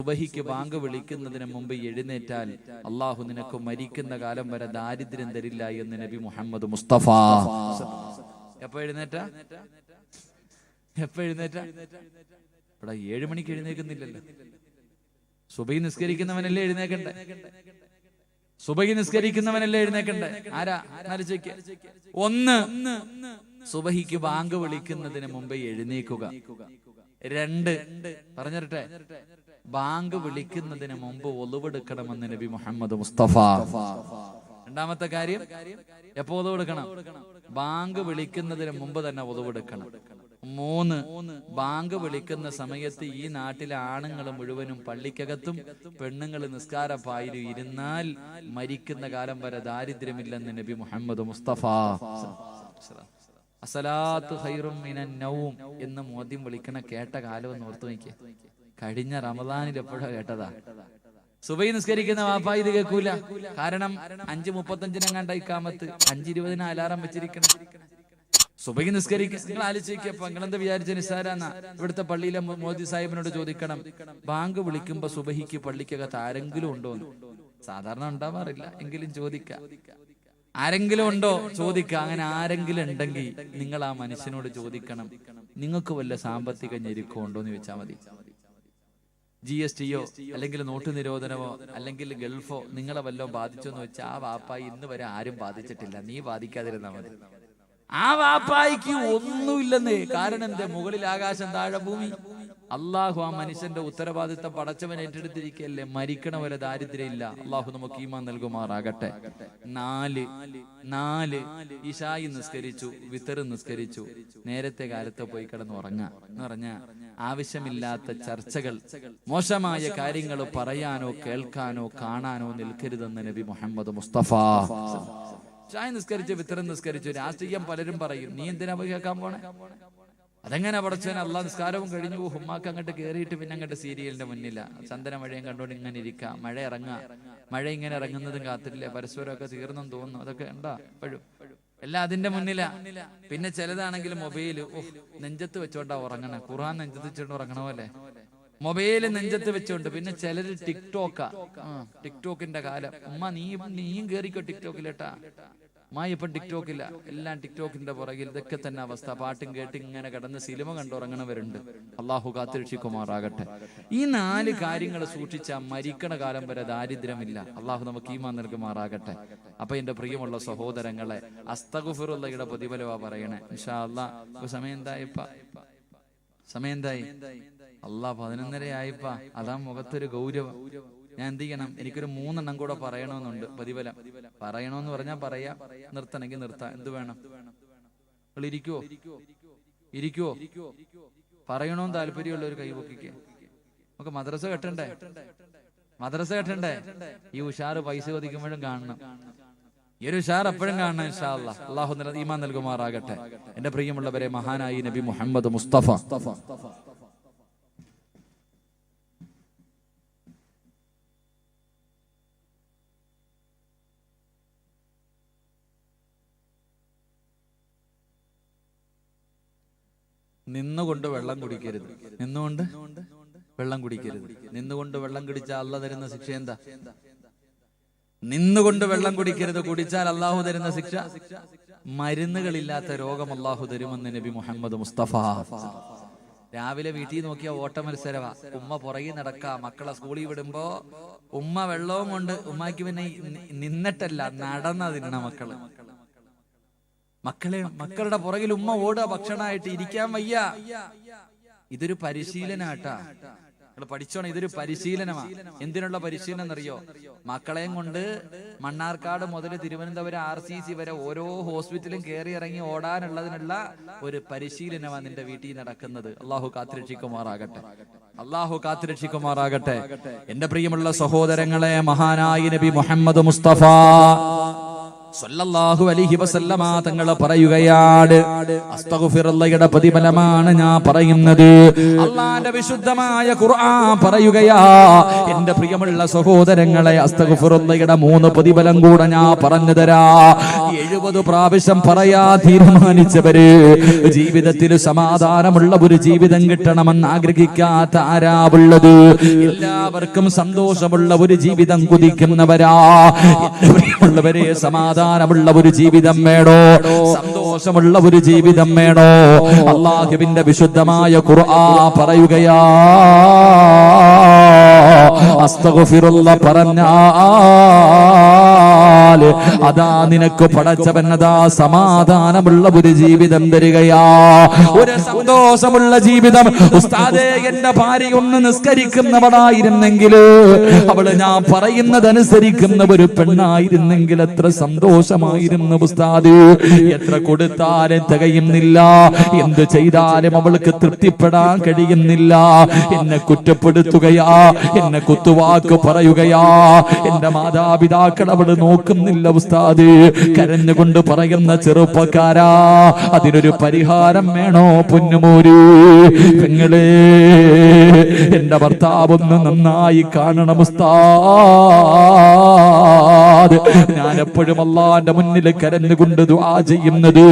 സുബഹിക്ക് ബാങ്ക് വിളിക്കുന്നതിന് മുമ്പ് എഴുന്നേറ്റാൽ അള്ളാഹു നിനക്ക് മരിക്കുന്ന കാലം വരെ ദാരിദ്ര്യം തരില്ല എന്ന് നബി മുഹമ്മദ് മുസ്തഫ. എപ്പോ എഴുന്നേറ്റ? ഇവിടെ 7 മണിക്ക് എഴുന്നേക്കുന്നില്ലല്ലോ. സുബഹി നിസ്കരിക്കുന്നവനല്ലേ എഴുന്നേക്കണ്ടേ? ആരാ ആലോചിക്ക? 1, സുബഹിക്ക് ബാങ്ക് വിളിക്കുന്നതിന് മുമ്പ് എഴുന്നേക്കുക. 2, പറഞ്ഞിരട്ടെ, ബാങ്ക് വിളിക്കുന്നതിന് മുമ്പ് ഒളുവെടുക്കണമെന്ന് നബി മുഹമ്മദ് മുസ്തഫ. രണ്ടാമത്തെ കാര്യം, എപ്പോ ഒളുവെടുക്കണം? ബാങ്ക് വിളിക്കുന്നതിന് മുമ്പ് തന്നെ ഒളുവെടുക്കണം. 3, ബാങ്ക് വിളിക്കുന്ന സമയത്ത് ഈ നാട്ടിലെ ആണുങ്ങൾ മുഴുവനും പള്ളിക്കകത്തും പെണ്ണുങ്ങൾ നിസ്കാരപ്പായിലും ഇരുന്നാൽ മരിക്കുന്ന കാലം വരെ ദാരിദ്ര്യമില്ലെന്ന് നബി മുഹമ്മദ് മുസ്തഫ. അസലാത്തു ഖൈറും മിനൻ നൗം എന്ന് മോദ്യം വിളിക്കണ കേട്ട കാലം എന്ന് ഓർത്തു നോക്കിയ. കഴിഞ്ഞ റമദാനിൽ എപ്പോഴാ കേട്ടതാ? സുബഹി നിസ്കരിക്കുന്ന വാപ്പ ഇത് കേൾക്കൂല. കാരണം 5:35 ഇഖാമത്ത്, 5:20 അലാറം വെച്ചിരിക്കണം. സുബഹി നിസ്കരിക്കുക. നിങ്ങൾ ആലോചിക്കപ്പോ നിങ്ങളെന്താ വിചാരിച്ച നിസ്സാരാന്നാ? ഇവിടുത്തെ പള്ളിയിലെ മോദി സാഹിബിനോട് ചോദിക്കണം, ബാങ്ക് വിളിക്കുമ്പോ സുബഹിക്ക് പള്ളിക്കകത്ത് ആരെങ്കിലും ഉണ്ടോന്ന്. സാധാരണ ഉണ്ടാവാറില്ല, എങ്കിലും ചോദിക്കാം. ആരെങ്കിലും ഉണ്ടോ ചോദിക്കുക. അങ്ങനെ ആരെങ്കിലും ഉണ്ടെങ്കിൽ നിങ്ങൾ ആ മനുഷ്യനോട് ചോദിക്കണം, നിങ്ങൾക്ക് വല്ല സാമ്പത്തിക ഞെരുക്കോ ഉണ്ടോന്ന് ചോദിച്ചാൽ മതി. GSTയോ അല്ലെങ്കിൽ നോട്ട് നിരോധനമോ അല്ലെങ്കിൽ ഗൾഫോ നിങ്ങളെ വല്ലോ ബാധിച്ചോന്ന് വെച്ചാൽ ആ വാപ്പായി ഇന്ന് വരെ ആരും ബാധിച്ചിട്ടില്ല, നീ ബാധിക്കാതിരുന്നാ മതി. ആ വാപ്പായിക്ക് ഒന്നുമില്ലെന്നേ. കാരണം എന്റെ മുകളിൽ ആകാശം, താഴെ ഭൂമി. അള്ളാഹു ആ മനുഷ്യന്റെ ഉത്തരവാദിത്തം പടച്ചവൻ ഏറ്റെടുത്തിരിക്കല്ലേ. മരിക്കണ വരെ ദാരിദ്ര്യം ഇല്ല. അള്ളാഹു നമുക്ക് ഈമാൻ നൽകുമാറാകട്ടെ. 4 ഇശായി നിസ്കരിച്ചു, വിത്തർ നിസ്കരിച്ചു, നേരത്തെ കാലത്ത് പോയി കിടന്ന് ഉറങ്ങാ എന്ന് പറഞ്ഞ ആവശ്യമില്ലാത്ത ചർച്ചകൾ, മോശമായ കാര്യങ്ങൾ പറയാനോ കേൾക്കാനോ കാണാനോ നിൽക്കരുതെന്ന് നബി മുഹമ്മദ് മുസ്തഫ. ചായ നിസ്കരിച്ചു, വിത്തരം നിസ്കരിച്ചു. രാഷ്ട്രീയം പലരും പറയും, നീ എന്തിനാ പോയി കേൾക്കാൻ പോണേ? അതെങ്ങനെ പടച്ചവൻ? അള്ളാഹ് നിസ്കാരവും കഴിഞ്ഞു, ഉമ്മാക്ക് അങ്ങോട്ട് കയറിയിട്ട് പിന്നെ അങ്ങോട്ട് സീരിയലിന്റെ മുന്നില്ല, ചന്ദന മഴയും കണ്ടോണ്ട് ഇങ്ങനെ ഇരിക്കുക. മഴ ഇറങ്ങുക, മഴ ഇങ്ങനെ ഇറങ്ങുന്നതും കാത്തിട്ടില്ല, പരസ്പരമൊക്കെ തീർന്നെന്ന് തോന്നുന്നു. അതൊക്കെ ഉണ്ടാ എപ്പോഴും എല്ലാം അതിന്റെ മുന്നിലാ. പിന്നെ ചിലതാണെങ്കിൽ മൊബൈല് നെഞ്ചത്ത് വെച്ചോണ്ടാ ഉറങ്ങണേ. ഖുർആൻ നെഞ്ചത്ത് വെച്ചോണ്ട് ഉറങ്ങണ പോലെ മൊബൈല് നെഞ്ചത്ത് വെച്ചോണ്ട്. പിന്നെ ചിലര് ടിക്ടോക്കിന്റെ കാലം. ഉമ്മ നീയും കേറിക്കോ ടിക്ടോക്കിലേട്ടാ. ഇപ്പം ടിക്ടോക്കില്ല, എല്ലാം ടിക്ടോക്കിന്റെ പുറകിൽ. ഇതൊക്കെ തന്നെ അവസ്ഥ. പാട്ടും കേട്ട് ഇങ്ങനെ കിടന്ന് സിനിമ കണ്ടുറങ്ങണവരുണ്ട്. അള്ളാഹു കാത്തിരക്ഷിക്കുമാറാകട്ടെ. ഈ 4 കാര്യങ്ങൾ സൂക്ഷിച്ചാൽ മരിക്കണ കാലം വരെ ദാരിദ്ര്യമില്ല. അള്ളാഹു നമുക്ക് ഈമാൻ നൽകുമാറാകട്ടെ. അപ്പൊ എന്റെ പ്രിയമുള്ള സഹോദരങ്ങളെ, അസ്തഗ്ഫിറുള്ളയുടെ പ്രതിഫലമാ പറയണേ ഇൻഷാ അല്ലാഹ്. സമയം എന്തായി? അല്ലാഹ് 11:30 ആയിപ്പാ. അതാ മുഖത്തൊരു ഗൗരവം. ഞാൻ എന്ത് ചെയ്യണം? എനിക്കൊരു 3 എണ്ണം കൂടെ പറയണമെന്നുണ്ട്. പ്രതിഫലം പറയണമെന്ന് പറഞ്ഞാൽ പറയാം, നിർത്തണമെങ്കിൽ നിർത്താം. എന്ത് വേണം? നിങ്ങൾ ഇരിക്കുവോ? പറയണമെന്ന് താല്പര്യമുള്ള ഒരു കൈപൊക്കിക്ക്. നമുക്ക് മദ്രസ കെട്ടണ്ടേ? ഈ ഉഷാറ് പൈസ ഒതുക്കുമ്പോഴും കാണണം. ഈ ഒരു ഉഷാർ എപ്പോഴും കാണണം ഇൻഷാ അല്ലാഹ്. അള്ളാഹു ഈമാൻ നൽകുമാറാകട്ടെ. എന്റെ പ്രിയമുള്ളവരെ, മഹാനായി നബി മുഹമ്മദ് മുസ്തഫ നിന്നുകൊണ്ട് വെള്ളം കുടിക്കരുത്. നിന്നുകൊണ്ട് വെള്ളം കുടിച്ചാൽ അള്ളാഹു തരുന്ന ശിക്ഷ എന്താ? നിന്നുകൊണ്ട് വെള്ളം കുടിക്കരുത്. കുടിച്ചാൽ അള്ളാഹു തരുന്ന ശിക്ഷ മരുന്നുകളില്ലാത്ത രോഗം അള്ളാഹു തരുമെന്ന് നബി മുഹമ്മദ് മുസ്തഫ. രാവിലെ വീട്ടിൽ നോക്കിയ ഓട്ട മത്സരവാ. ഉമ്മ പുറകിൽ നടക്ക. മക്കളെ സ്കൂളിൽ വിടുമ്പോ ഉമ്മ വെള്ളവും കൊണ്ട്, ഉമ്മയ്ക്ക് പിന്നെ നിന്നിട്ടല്ല നടന്ന തിന്നണ മക്കളുടെ പുറകിൽ ഉമ്മ ഓടുക ഭക്ഷണമായിട്ട്. ഇരിക്കാൻ വയ്യ. ഇതൊരു പരിശീലനാട്ടാ. നിങ്ങൾ പഠിച്ചോണം, ഇതൊരു പരിശീലനമാണ്. എന്തിനുള്ള പരിശീലനം എന്നറിയോ? മക്കളെയും കൊണ്ട് മണ്ണാർക്കാട് മുതൽ തിരുവനന്തപുരം RCC വരെ ഓരോ ഹോസ്പിറ്റലും കയറി ഇറങ്ങി ഓടാനുള്ളതിനുള്ള ഒരു പരിശീലനമാണ് നിന്റെ വീട്ടിൽ നടക്കുന്നത്. അള്ളാഹു കാത്തുരക്ഷിക്കുമാറാകട്ടെ. എന്റെ പ്രിയമുള്ള സഹോദരങ്ങളെ, മഹാനായ നബി മുഹമ്മദ് മുസ്തഫ സല്ലല്ലാഹു അലൈഹി വസല്ലമ തങ്ങൾ പറയുകയാണ്, അസ്തഗ്ഫിറുള്ളയുടെ പ്രതിഫലമാണ് ഞാൻ പറയുന്നത്. അല്ലാഹുവിന്റെ വിശുദ്ധമായ ഖുർആൻ പറയുകയാ, എന്റെ പ്രിയമുള്ള സഹോദരങ്ങളെ, അസ്തഗ്ഫിറുള്ളയുടെ 3 പ്രതിഫലം കൂടെ ഞാൻ പറഞ്ഞു തരാ. 70 പ്രാവശ്യം പറയാ തീരുമാനിച്ചവര് ജീവിതത്തിൽ സമാധാനമുള്ള ഒരു ജീവിതം കിട്ടണമെന്ന് ആഗ്രഹിക്കാത്ത ആരാവുള്ളത്? എല്ലാവർക്കും സന്തോഷമുള്ള ഒരു ജീവിതം കുതിക്കുന്നവരാ. എന്റെ പ്രിയമുള്ളവരെ, സമാധാനമുള്ള ഒരു ജീവിതം വേണോ? സന്തോഷമുള്ള ഒരു ജീവിതം വേണോ? അല്ലാഹുവിന്റെ വിശുദ്ധമായ ഖുർആൻ പറയുകയാ, അസ്തഗ്ഫിറുള്ള പറഞ്ഞാൽ അതാ നിനക്ക് പടച്ചവൻ അതാ സമാധാനമുള്ള ഒരു ജീവിതം തരികയാ, ഒരു സന്തോഷമുള്ള ജീവിതം. ഉസ്താദേ, എന്റെ ഭാര്യ ഒന്ന് നിസ്കരിക്കുന്നവളായിരുന്നെങ്കിൽ, അവള് ഞാൻ പറയുന്നതനുസരിക്കുന്ന ഒരു പെണ്ണായിരുന്നെങ്കിൽ എത്ര സന്തോഷമായിരുന്നു ഉസ്താദ്. എത്ര കൊടുത്താലും തികയുന്നില്ല, എന്ത് ചെയ്താലും അവൾക്ക് തൃപ്തിപ്പെടാൻ കഴിയുന്നില്ല. എന്നെ കുറ്റപ്പെടുത്തുകയാ, എന്നെ കുത്തുവാക്ക് പറയുകയാ. എന്റെ മാതാപിതാക്കൾ അവള് നോക്കുന്നില്ല ഉസ്താദ്. കരഞ്ഞുകൊണ്ട് പറയുന്ന ചെറുപ്പക്കാരാ, അതിനൊരു പരിഹാരം വേണോ പൊന്നുമോര്? പെങ്ങളെ, എന്റെ ഭർത്താവൊന്ന് നന്നായി കാണണം ഉസ്താദ്. ഞാൻ എപ്പോഴും അല്ലാഹുവിന്റെ മുന്നിൽ കരഞ്ഞുകൊണ്ട് ദുആ ചെയ്യുന്നത്,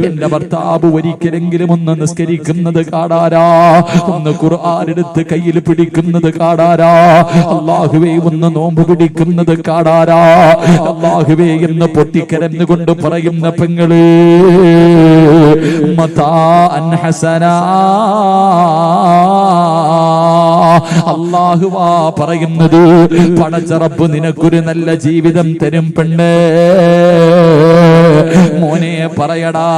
എന്റെ ഭർത്താവ് ഒരിക്കലെങ്കിലും ഒന്ന് നിസ്കരിക്കുന്നത് കാണാരാ, ഒന്ന് ഖുർആൻ എടുത്ത് കയ്യിൽ പിടിക്കുന്നത് കാണാരാ, അല്ലാഹുവേ ഒന്ന് നോമ്പ് പിടിക്കുന്നത് കാണാരാ, അല്ലാഹുവേ എന്ന് പൊട്ടിക്കരഞ്ഞുകൊണ്ട് പറയുന്ന പെങ്ങളെ, മതാഅൻ ഹസനാ, അല്ലാഹുവാ പറയുന്നത്, പടച്ച റബ്ബ് നിനക്കൊരു നല്ല ജീവിതം തരും പെണ്ണേ. മോനെ പറയടാ,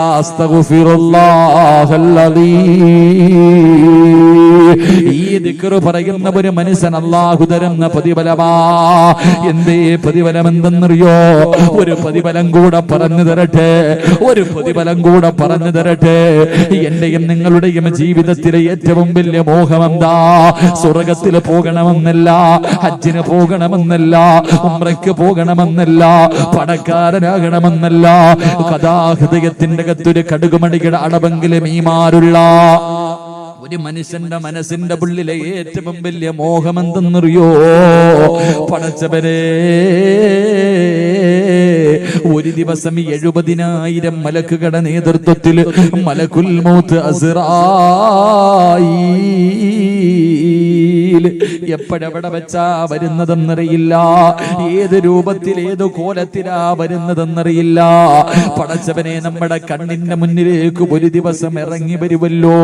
ഈ ദിക്റ് പറയുന്ന ഒരു മനുഷ്യൻ അല്ലാഹു തരുന്ന പ്രതിഫലമാ. എന്തേ പ്രതിഫലം എന്തെന്നറിയോ? ഒരു പ്രതിഫലം കൂടെ പറഞ്ഞു തരട്ടെ, ഒരു പ്രതിഫലം കൂടെ പറഞ്ഞു തരട്ടെ. എന്റെയും നിങ്ങളുടെയും ജീവിതത്തിലെ ഏറ്റവും വലിയ മോഹം എന്താ? സ്വർഗത്തിൽ പോകണമെന്നല്ല, ഹജ്ജിന് പോകണമെന്നല്ല, ഉംറയ്ക്ക് പോകണമെന്നല്ല, പണക്കാരനാകണമെന്നല്ല. കഥാഹൃദയത്തിന്റെ അകത്തൊരു കടുകുമണിയുടെ അടവെങ്കിലും ഈമാനുള്ള ഒരു മനുഷ്യന്റെ മനസ്സിന്റെ ഉള്ളിലെ ഏറ്റവും വലിയ മോഹം എന്തെന്നറിയോ? പടച്ചവരെ, ഒരു ദിവസം 70,000 മലക്കുകളുടെ നേതൃത്വത്തിൽ മലക്കുൽ മൗത്ത് അസ്റായീൽ എപ്പോഴെവിടെ വെച്ചാ വരുന്നതെന്നറിയില്ല, ഏത് രൂപത്തിൽ ഏത് കോലത്തിലാ വരുന്നതെന്നറിയില്ല. പടച്ചവനെ, നമ്മുടെ കണ്ണിന്റെ മുന്നിലേക്ക് ഒരു ദിവസം ഇറങ്ങി വരുമല്ലോ.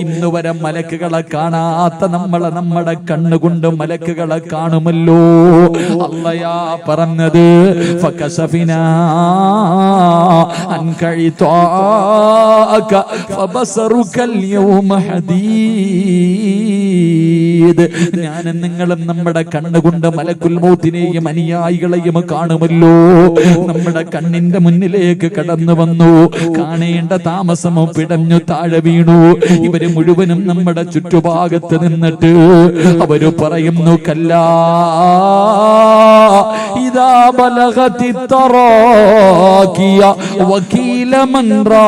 ഇന്ന് വരെ മലക്കുകളെ കാണാത്ത നമ്മളെ നമ്മുടെ കണ്ണുകൊണ്ട് മലക്കുകളെ കാണുമല്ലോ. അല്ലയാ പറഞ്ഞത്, ഫകശഫിനാ അൻക ഇതാക ഫബസറുകൽ യൗമ ഹദീദ്. ഞാനും നിങ്ങളും നമ്മുടെ കണ്ണുകൊണ്ട് മലക്കുൽ മൗത്തിനെയും അനുയായികളെയും കാണുമല്ലോ. നമ്മുടെ കണ്ണിന്റെ മുന്നിലേക്ക് കടന്നു വന്നു, കാണേണ്ട താമസമോ പിടഞ്ഞു താഴെ വീണു. ഇവര് മുഴുവനും നമ്മുടെ ചുറ്റുഭാഗത്ത് നിന്നിട്ട് അവര് പറയുന്നു, കല്ലാ ഇദാ ബലഗതി തറാകിയ വകീല മൻ റാക്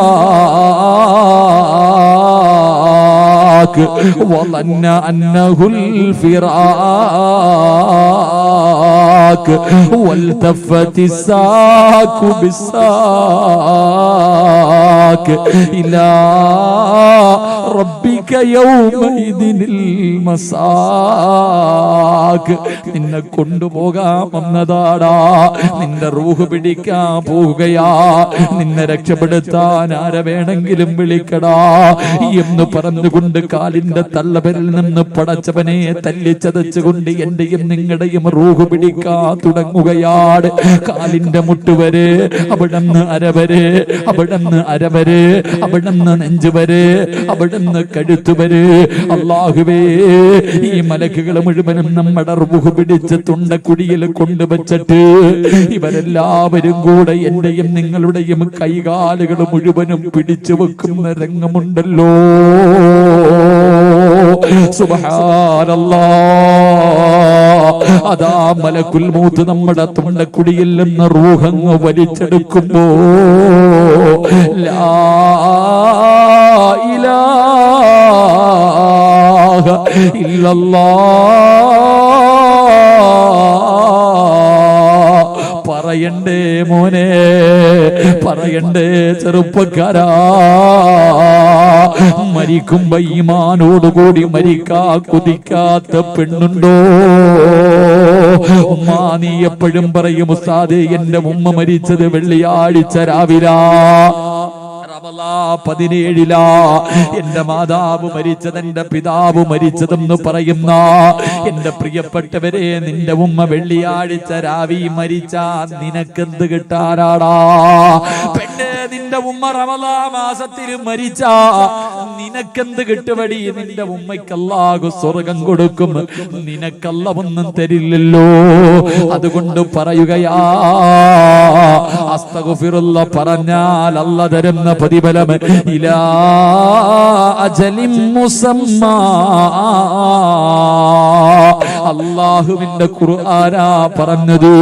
വളന്ന അന്നഹുൽ ഫിറാക് വൽതഫതി സാകു ബിസാക് ഇലാ റബ്ബിക യൗമഇദിനിൽ മസാക്. നിന്നെ കൊണ്ടുപോകാൻ വന്നതാടാ, നിന്റെ റൂഹ് പിടിക്കാൻ പോവുകയാ, നിന്നെ രക്ഷപ്പെടുത്താൻ ആരെ വേണമെങ്കിലും വിളിക്കടാ എന്ന് പറഞ്ഞുകൊണ്ട് കാലിന്റെ തള്ളവരിൽ നിന്ന് പടച്ചവനെ തല്ലിച്ചതച്ചുകൊണ്ട് എന്റെയും നിങ്ങളുടെയും റൂഹ് പിടിക്കാൻ തുടങ്ങുകയാണ്. കാലിന്റെ മുട്ടുവരെ, അവിടുന്ന് അരവരെ, അവിടുന്ന് അരവരെ, അവിടുന്ന് നെഞ്ചുവരെ, അവിടുന്ന് കഴുത്തുവരെ. അല്ലാഹുവേ, ഈ മലക്കുകൾ മുഴുവനും നമ്മുടെ റൂഹ് പിടിച്ച് തുണ്ടക്കുടിയിൽ കൊണ്ടുവച്ചിട്ട് ഇവരെല്ലാവരും കൂടെ എന്റെയും നിങ്ങളുടെയും കൈകാലുകൾ മുഴുവനും പിടിച്ചു വെക്കുന്ന രംഗമുണ്ടല്ലോ. സുബ്ഹാനല്ലാഹ്. അതാ മലക്കുൽ മൗത്ത് നമ്മുടെ തൊണ്ടക്കുടിയിൽ നിന്ന് റൂഹങ്ങ് വലിച്ചെടുക്കുമ്പോ ലാ ഇലാഹ ഇല്ലല്ലാഹ് പറയണ്ടേ മോനെ, പറയണ്ടേ ചെറുപ്പക്കാരാ. മരിക്കുമ്പോ ഈമാനോടുകൂടി മരിക്കാ കുതിക്കാത്ത പെണ്ണുണ്ടോ? ഉമ്മ നീ എപ്പോഴും പറയും ഉസ്താദേ എന്റെ ഉമ്മ മരിച്ചത് വെള്ളിയാഴ്ച രാവിലാ, 17 എന്റെ മാതാവ് മരിച്ചത് എന്റെ പിതാവ് മരിച്ചതെന്ന് പറയുന്ന എന്റെ പ്രിയപ്പെട്ടവരെ, നിന്റെ ഉമ്മ വെള്ളിയാഴ്ച രാവി മരിച്ചാ നിനക്കെന്ത് കിട്ടാനാടാ? പെണ്ണെ, നിന്റെ ഉമ്മ റമളാൻ മാസത്തിൽ മരിച്ചാ നിനക്കെന്ത് കിട്ടുവടി? നിന്റെ ഉമ്മയ്ക്ക് അല്ലാഹു സ്വർഗം കൊടുക്കും, നിനക്കല്ല ഒന്നും തരില്ലല്ലോ. അതുകൊണ്ട് പറയുകയാ, അസ്തഗ്ഫിറുല്ലാഹ് പറഞ്ഞാൽ അല്ല തരുന്ന പ്രതിഫലം ഇലാ അജലിൻ മുസമ്മാ. അല്ലാഹുവിന്റെ ഖുർആനാ പറഞ്ഞത്.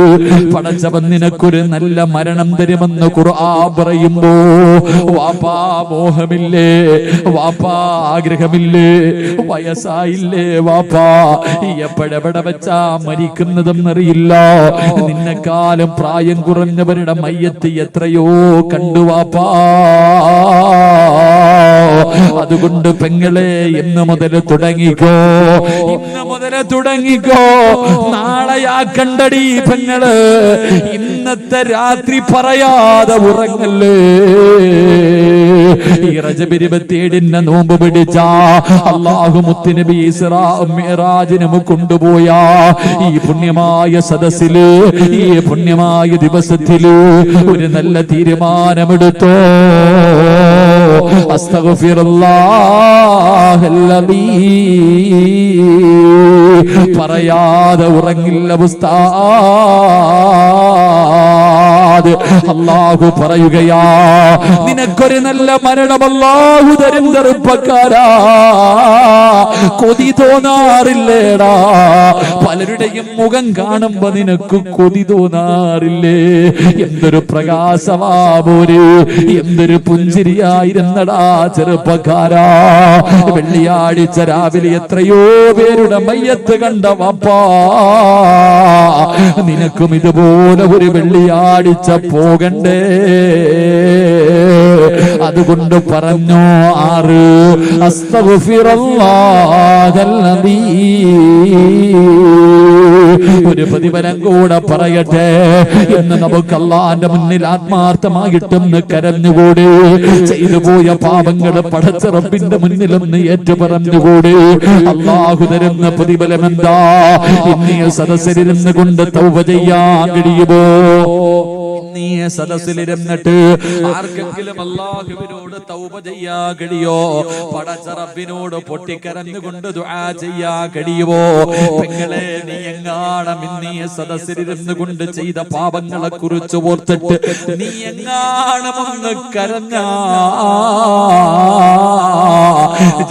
പടച്ചവൻ നിനക്കൊരു നല്ല മരണം തരുമെന്ന് ഖുർആൻ പറയുമ്പോ വാപ്പാ മോഹമില്ലേ? വാപ്പാ ആഗ്രഹമില്ലേ? വയസ്സായില്ലേ വാപ്പാ? എപ്പോഴെവിടെ വെച്ചാ മരിക്കുന്നതെന്നറിയില്ല. നിന്നെക്കാലം പ്രായം കുറഞ്ഞവരുടെ മയ്യത്ത് എത്രയോ കണ്ടു വാപ്പാ. അതുകൊണ്ട് പെങ്ങളെ, ഇന്ന് മുതൽ തുടങ്ങിക്കോ, ഇന്ന് മുതൽ തുടങ്ങിക്കോ. നാളെയാക്കണ്ടടി പെങ്ങള്. ഇന്നത്തെ രാത്രി പറയാതെ ഉറങ്ങല്ലേ. ഈ റജബ് 27 നോമ്പ് പിടിച്ച അല്ലാഹു മുത്തുനബി ഇസ്രാ മിഅ്റാജിനും കൊണ്ടുപോയ ഈ പുണ്യമായ സദസ്സില്, ഈ പുണ്യമായ ദിവസത്തില് ഒരു നല്ല തീരുമാനമെടുത്തോ. അസ്തഗ്ഫിറുല്ലാഹല്ലദീ പറയാതെ ഉറങ്ങില്ല ഉസ്താദ്. അല്ലാഹു പറയുകയാ, നിനക്കൊരു നല്ല മരണം അല്ലാഹു തരും ചെറുപ്പക്കാരാ. കൊതി തോന്നാറില്ലേടാ? പലരുടെയും മുഖം കാണുമ്പോ നിനക്ക് കൊതി തോന്നാറില്ലേ? എന്തൊരു പ്രകാശമാവോര്, എന്തൊരു പുഞ്ചിരിയായിരുന്നടാ ചെറുപ്പക്കാരാ. വെള്ളിയാഴ്ച രാവിലെ എത്രയോ പേരുടെ മയ്യത്ത് കണ്ട വാപ്പാ. നിനക്കും ഇതുപോലെ ഒരു വെള്ളിയാഴ്ച പോകണ്ടേ? അതുകൊണ്ട് പറഞ്ഞു 6 അസ്തഗ്ഫിറുല്ലാഹല്ലദീ. ഒരു പ്രതിഫലം കൂടെ പറയട്ടെ. ഇന്ന് നമുക്ക് അല്ലാഹുവിന്റെ മുന്നിൽ ആത്മാർത്ഥമായിട്ടൊന്ന് കരഞ്ഞുകൂടി. ചെയ്തു പോയ പാപങ്ങൾ പടച്ച റബ്ബിന്റെ മുന്നിലൊന്ന് ഏറ്റുപറഞ്ഞുകൂടി. അല്ലാഹു തരുന്ന പ്രതിഫലം എന്താ? ഇന്നീ സദസ്സിലിരുന്ന് കൊണ്ട് തൗബ ചെയ്യാൻ കഴിയുമോ? നീ സദസ്സിലിരുന്നിട്ട് ആർക്കെങ്കിലും അല്ലാഹുവിനോട് തൗബ ചെയ്യാൻ കഴിയോ? പടച്ച റബ്ബിനോട് പൊട്ടിക്കരഞ്ഞുകൊണ്ട് ദുആ ചെയ്യാൻ കഴിയുമോ? പെങ്ങളെ, നീ എങ്ങാണം ഇന്നീ സദസ്സിലിരുന്ന് കൊണ്ട് ചെയ്ത പാപങ്ങളെ കുറിച്ച് ഓർത്തിട്ട് നീ എങ്ങാണം ഒന്ന് കരഞ്ഞാ,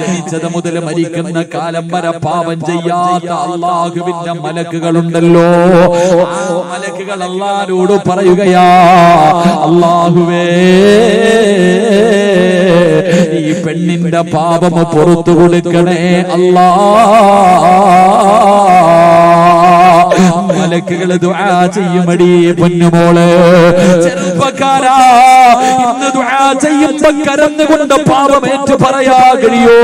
ജനിച്ചത് മുതൽ മരിക്കുന്ന കാലം വരെ പാപം ചെയ്യാത്ത അല്ലാഹുവിന്റെ മലക്കുകളുണ്ടല്ലോ. ആ മലക്കുകൾ അല്ലാഹുവോട് പറയുകയാ, അല്ലാഹുവേ, ഈ പെണ്ണിന്റെ പാപം പുറത്തു കൊടുക്കണേ അല്ലാ. മലക്കുകൾ ദുആ ചെയ്യുമടി പൊന്നുമോളെ. ചെറുപ്പക്കാരാ, ഇന്ന് ദുആ ചെയ്യുമ്പോ കരഞ്ഞുകൊണ്ട് പാപമേറ്റ് പറയാ കഴിയോ?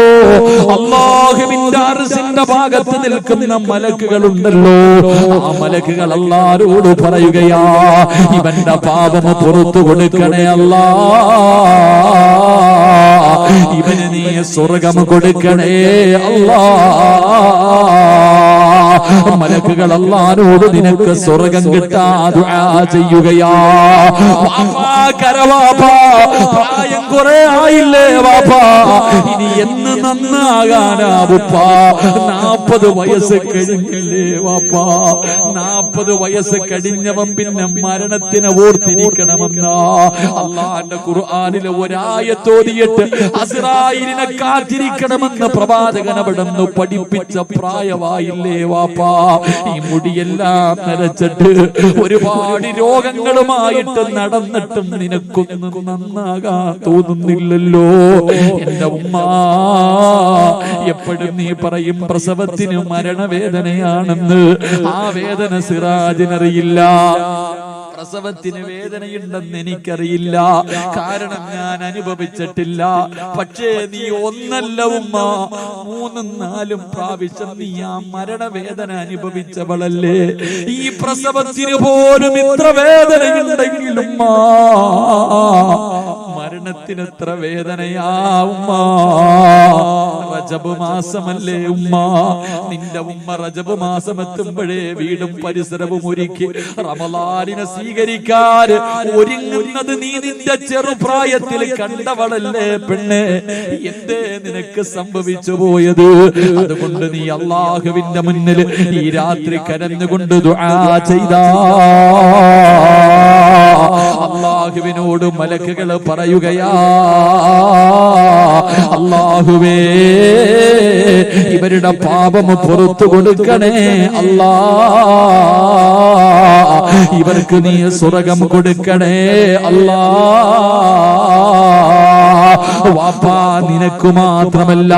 അല്ലാഹുവിന്റെ അർശിന്റെ ഭാഗത്ത് നിൽക്കുന്ന മലക്കുകളുണ്ടല്ലോ. ആ മലക്കുകൾ അല്ലാഹുവോട് പറയുകയാ, ഇവന്റെ പാപം പുറത്തു കൊടുക്കണേ അല്ലാ. ഇവന് നീ സ്വർഗം കൊടുക്കണേ അല്ലാ. മലക്കുകൾ അല്ലാഹുവോട് നിനക്ക് സ്വർഗം കിട്ടാൻ ദുആ ചെയ്യുകയാ. വാപ്പാ കരവാപ്പാ, പ്രായം കുറെ ആയില്ലേ വാപ്പാ, ഇനി എന്ന് നന്നാകാനാ ഉപ്പാ? 40 വയസ്സ് കഴിഞ്ഞില്ലേ വാപ്പാ? 40 വയസ്സ് കഴിഞ്ഞവൻ പിന്നെ മരണത്തിനെ ഓർത്തിരിക്കണമെന്നാ അല്ലാഹുവിന്റെ ഖുർആനിലെ ഒരായത്തോതിയിട്ട് അസ്രായിലിനെ കാത്തിരിക്കണമെന്ന് പ്രവാചകൻ അവിടുന്ന് പഠിപ്പിച്ച പ്രായമായില്ലേ വാപ്പാ? ഈ മുടിയെല്ലാം നരച്ചിട്ട് ഒരുപാട് രോഗങ്ങളുമായിട്ട് നടന്നിട്ടും നിനക്കൊന്നും നന്നാകാൻ തോന്നുന്നില്ലല്ലോ എന്റെ ഉമ്മ. എപ്പോഴും നീ പറയും പ്രസവത്തിന് മരണവേദനയാണെന്ന്. ആ വേദന സിറാജിനറിയില്ല. പ്രസവത്തിന് വേദനയുണ്ടെന്ന് എനിക്കറിയില്ല, കാരണം ഞാൻ അനുഭവിച്ചിട്ടില്ല. പക്ഷേ നീ ഒന്നല്ല ഉമ്മ, 3-4 പ്രാവശ്യം നീ ആ മരണവേദന അനുഭവിച്ചവളല്ലേ. ഈ പ്രസവത്തിന് പോലും ഇത്ര വേദനയുണ്ടെങ്കിലും മരണത്തിന് എത്ര വേദനയാ ഉമ്മ. റജബ് മാസമല്ലേ ഉമ്മ? നിന്റെ ഉമ്മ റജബ് മാസം എത്തുമ്പോഴേ വീടും പരിസരവും ഒരുക്കി റമളാനിനെ സ്വീകരിക്കാൻ ഒരുങ്ങുന്നത് നീ നിന്റെ ചെറുപ്രായത്തിൽ കണ്ടവളല്ലേ പെണ്ണെ. എന്തേ നിനക്ക് സംഭവിച്ചു പോയത്? അതുകൊണ്ട് നീ അല്ലാഹുവിന്റെ മുന്നിൽ ഈ രാത്രി കരഞ്ഞുകൊണ്ട് ദുആ ചെയ്താ അല്ലാഹുവിനോട് മലക്കുകൾ പറയുകയാ, അല്ലാഹുവേ ഇവരുടെ പാപം പുറത്തു കൊടുക്കണേ അല്ലാ, ഇവർക്ക് നീ സ്വർഗം കൊടുക്കണേ അല്ലാ. വാപ്പാ നിനക്ക് മാത്രമല്ല,